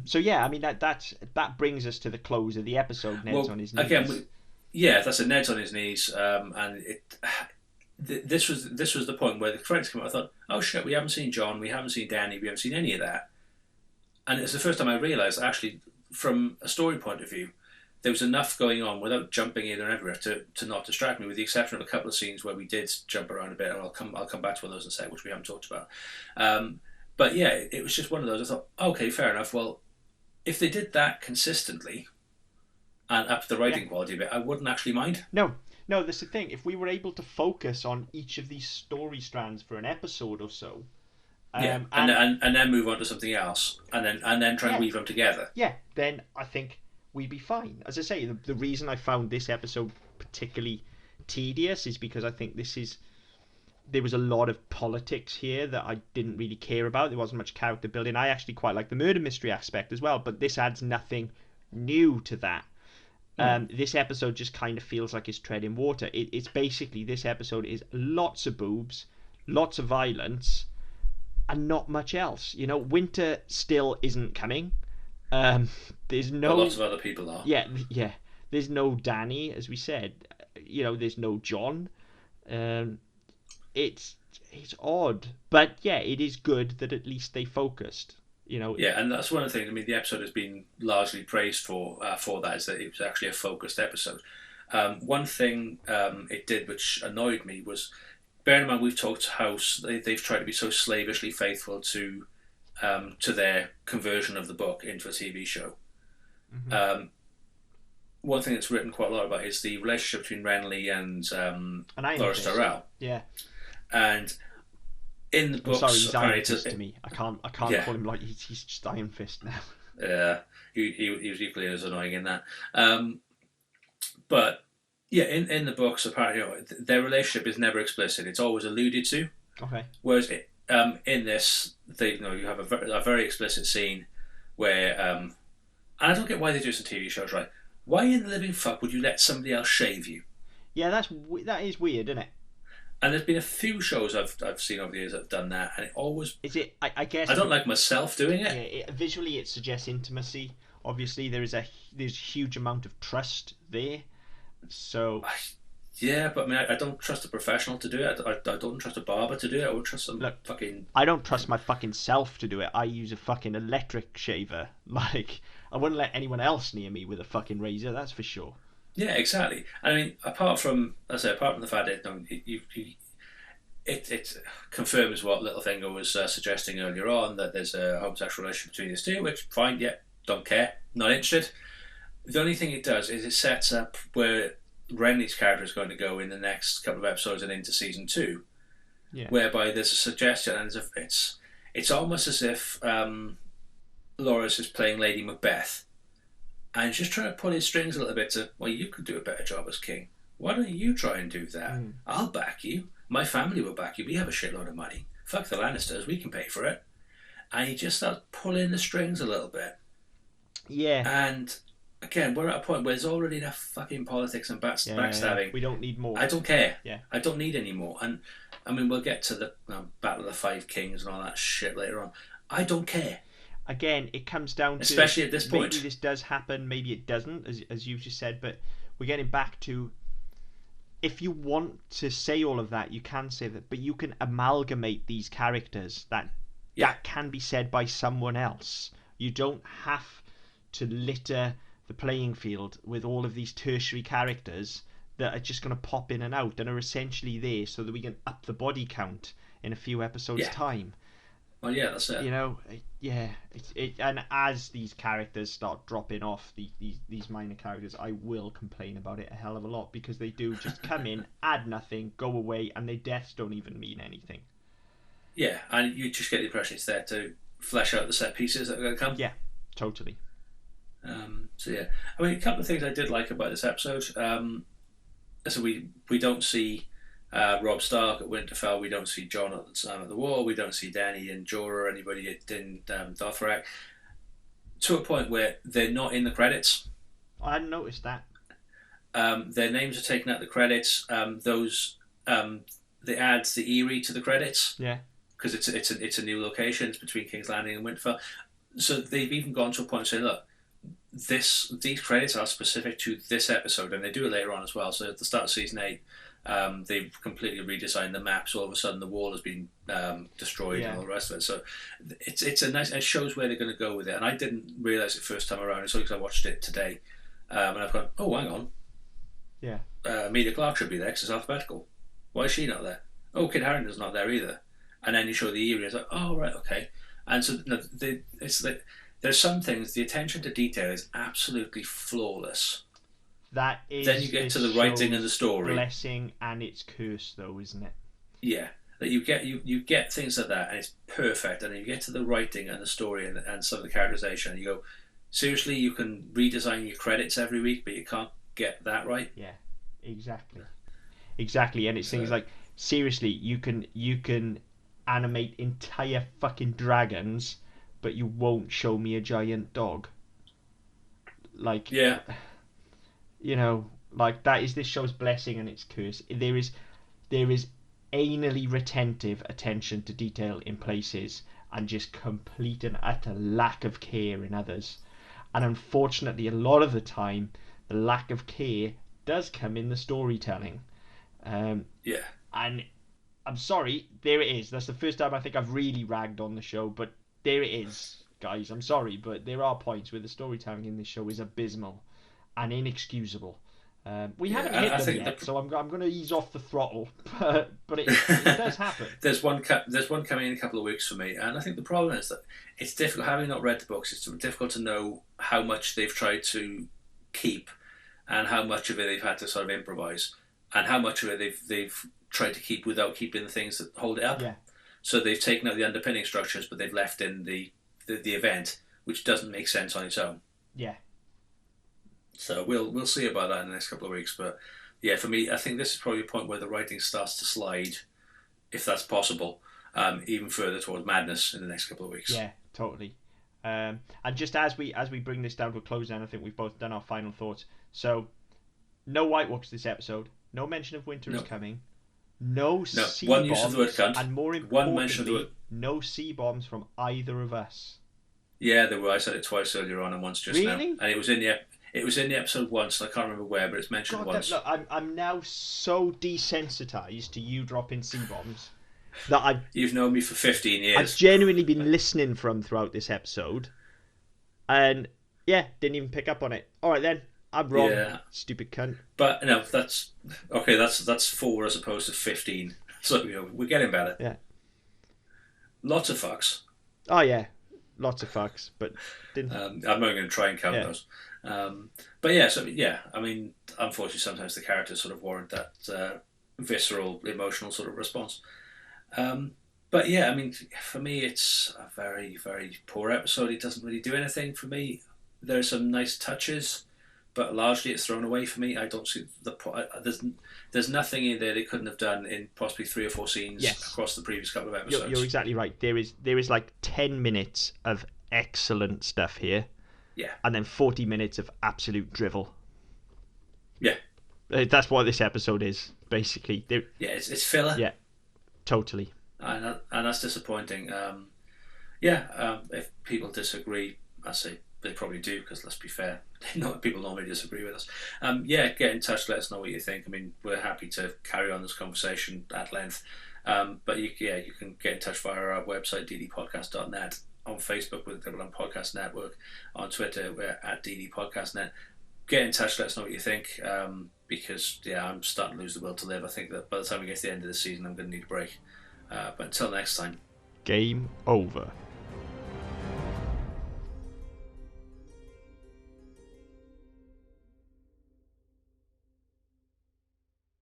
So yeah, I mean that brings us to the close of the episode. Ned's on his knees. Again, that's a Ned's on his knees, and this was the point where the credits came out. I thought, oh shit, we haven't seen John, we haven't seen Danny, we haven't seen any of that. And it's the first time I realised, actually, from a story point of view, there was enough going on without jumping in and everywhere to not distract me, with the exception of a couple of scenes where we did jump around a bit, and I'll come back to one of those in a sec, which we haven't talked about. But yeah, it was just one of those. I thought, okay, fair enough. Well, if they did that consistently and up the writing quality a bit, I wouldn't actually mind. No, that's the thing. If we were able to focus on each of these story strands for an episode or so, and then move on to something else, and then try and weave them together. Yeah, then I think we'd be fine. As I say, the reason I found this episode particularly tedious is because I think there was a lot of politics here that I didn't really care about. There wasn't much character building. I actually quite like the murder mystery aspect as well, but this adds nothing new to that. This episode just kind of feels like it's treading water. It's basically, this episode is lots of boobs, lots of violence, and not much else. Winter still isn't coming. There's no... But lots of other people are. Yeah. There's no Danny, as we said. There's no John. It's odd, but yeah, it is good that at least they focused. Yeah, and that's one of the things. I mean, the episode has been largely praised for that, is that it was actually a focused episode. One thing it did, which annoyed me, was, bear in mind, we've talked how they've tried to be so slavishly faithful to their conversion of the book into a TV show. Mm-hmm. One thing that's written quite a lot about is the relationship between Renly and Loras Tyrell. Yeah. And in the books, he's Iron Fist to me. I can't call him like he's just Iron Fist now. Yeah, he was equally as annoying in that. But yeah, in the books, apparently, their relationship is never explicit. It's always alluded to. Okay. Whereas in this, you have a very explicit scene where, and I don't get why they do this in TV shows, right? Why in the living fuck would you let somebody else shave you? Yeah, that is weird, isn't it? And there's been a few shows I've seen over the years that have done that, and it always... Is it? I guess... I don't like myself doing it. Yeah, visually it suggests intimacy. Obviously, there's a huge amount of trust there. So... Yeah, but I mean, I don't trust a professional to do it. I don't trust a barber to do it. I won't trust some fucking... I don't trust my fucking self to do it. I use a fucking electric shaver. Like, I wouldn't let anyone else near me with a fucking razor, that's for sure. Yeah, exactly. I mean, apart from the fact that it confirms what Littlefinger was suggesting earlier on, that there's a homosexual relationship between these two, which, fine, yeah, don't care, not interested. The only thing it does is it sets up where Renly's character is going to go in the next couple of episodes and into season 2, whereby there's a suggestion, and it's almost as if Loras is playing Lady Macbeth, and he's just trying to pull his strings a little bit to, well, you could do a better job as king. Why don't you try and do that? I'll back you. My family will back you. We have a shitload of money. Fuck the Lannisters. We can pay for it. And he just starts pulling the strings a little bit. Yeah. And again, we're at a point where there's already enough fucking politics and backstabbing. Yeah. We don't need more. I don't care. Yeah. I don't need any more. And I mean, we'll get to the Battle of the Five Kings and all that shit later on. I don't care. Again, it comes down to, especially at this point, maybe this does happen, maybe it doesn't, as you've just said, but we're getting back to, if you want to say all of that, you can say that, but you can amalgamate these characters. That can be said by someone else. You don't have to litter the playing field with all of these tertiary characters that are just going to pop in and out and are essentially there so that we can up the body count in a few episodes' time. Well, yeah, that's it. You know, and as these characters start dropping off, these minor characters, I will complain about it a hell of a lot, because they do just come in, add nothing, go away, and their deaths don't even mean anything. Yeah, and you just get the impression it's there to flesh out the set pieces that are going to come. Yeah, totally. So yeah, I mean, a couple of things I did like about this episode. So we don't see Robb Stark at Winterfell. We don't see Jon at the Wall. We don't see Dany and Jorah or anybody in Dothrak, to a point where they're not in the credits. I hadn't noticed that. Their names are taken out the credits. They add the Eyrie to the credits. Yeah. Because it's a new location. It's between King's Landing and Winterfell. So they've even gone to a point of saying, look, these credits are specific to this episode, and they do it later on as well. So at the start of season 8, they've completely redesigned the map. So all of a sudden the wall has been destroyed and all the rest of it. So it's a nice. It shows where they're going to go with it. And I didn't realise it first time around. It's only because I watched it today, and I've gone, oh, hang on. Yeah. Emilia Clarke should be there because it's alphabetical. Why is she not there? Oh, Kit Harington's not there either. And then you show the Eyrie. It's like, oh, right, okay. And so it's like, there's some things, the attention to detail is absolutely flawless. That is. Then you get to the writing and the story. Blessing and its curse, though, isn't it? Yeah, that you get things like that, and it's perfect. And then you get to the writing and the story and some of the characterization, and you go, seriously, you can redesign your credits every week, but you can't get that right. Yeah, exactly. And it's things like, seriously, you can animate entire fucking dragons, but you won't show me a giant dog. Like, yeah, you know, like, that is this show's blessing and its curse. There is anally retentive attention to detail in places, and just complete and utter lack of care in others. And unfortunately, a lot of the time, the lack of care does come in the storytelling. And I'm sorry, there it is. That's the first time I think I've really ragged on the show, but there it is, guys. I'm sorry, but there are points where the storytelling in this show is abysmal and inexcusable. We haven't hit them yet, so I'm going to ease off the throttle, but it does happen. There's one coming in a couple of weeks for me, and I think the problem is that it's difficult, having not read the books, it's difficult to know how much they've tried to keep and how much of it they've had to sort of improvise, and how much of it they've tried to keep without keeping the things that hold it up. Yeah. So they've taken out the underpinning structures, but they've left in the event, which doesn't make sense on its own. Yeah. So we'll see about that in the next couple of weeks. But yeah, for me, I think this is probably a point where the writing starts to slide, if that's possible, even further towards madness in the next couple of weeks. Yeah, totally. And just as we bring this down to a close, then I think we've both done our final thoughts. So, no White Walkers this episode. No mention of winter is coming. No sea one bombs, use of the word cunt. And more one mention of the importantly, no sea bombs from either of us. Yeah, there were. I said it twice earlier on and once just now. Really? And it was in It was in the episode once, and I can't remember where, but it's mentioned once. Look, I'm now so desensitized to you dropping C-bombs that You've known me for 15 years. I've genuinely been listening throughout this episode, and yeah, didn't even pick up on it. All right then, I'm wrong, stupid cunt. But no, that's okay. That's 4 as opposed to 15. So we're getting better. Yeah. Lots of fucks. Oh yeah, lots of fucks, but didn't. I'm not going to try and count those. But yeah, so yeah, I mean, unfortunately, sometimes the characters sort of warrant that visceral, emotional sort of response. But yeah, I mean, for me, it's a very, very poor episode. It doesn't really do anything for me. There's some nice touches, but largely it's thrown away for me. I don't see there's nothing in there they couldn't have done in possibly 3 or 4 scenes across the previous couple of episodes. You're exactly right. There is like 10 minutes of excellent stuff here. Yeah. And then 40 minutes of absolute drivel. Yeah. That's what this episode is, basically. It's filler. Yeah, totally. And that's disappointing. If people disagree, I say they probably do, because let's be fair, people normally disagree with us. Get in touch, let us know what you think. I mean, we're happy to carry on this conversation at length. But you can get in touch via our website, ddpodcast.net, on Facebook with Double M Podcast Network, on Twitter we're at ddpodcastnet. Get in touch, let us know what you think, because I'm starting to lose the will to live. I think that by the time we get to the end of the season, I'm going to need a break. But until next time, game over.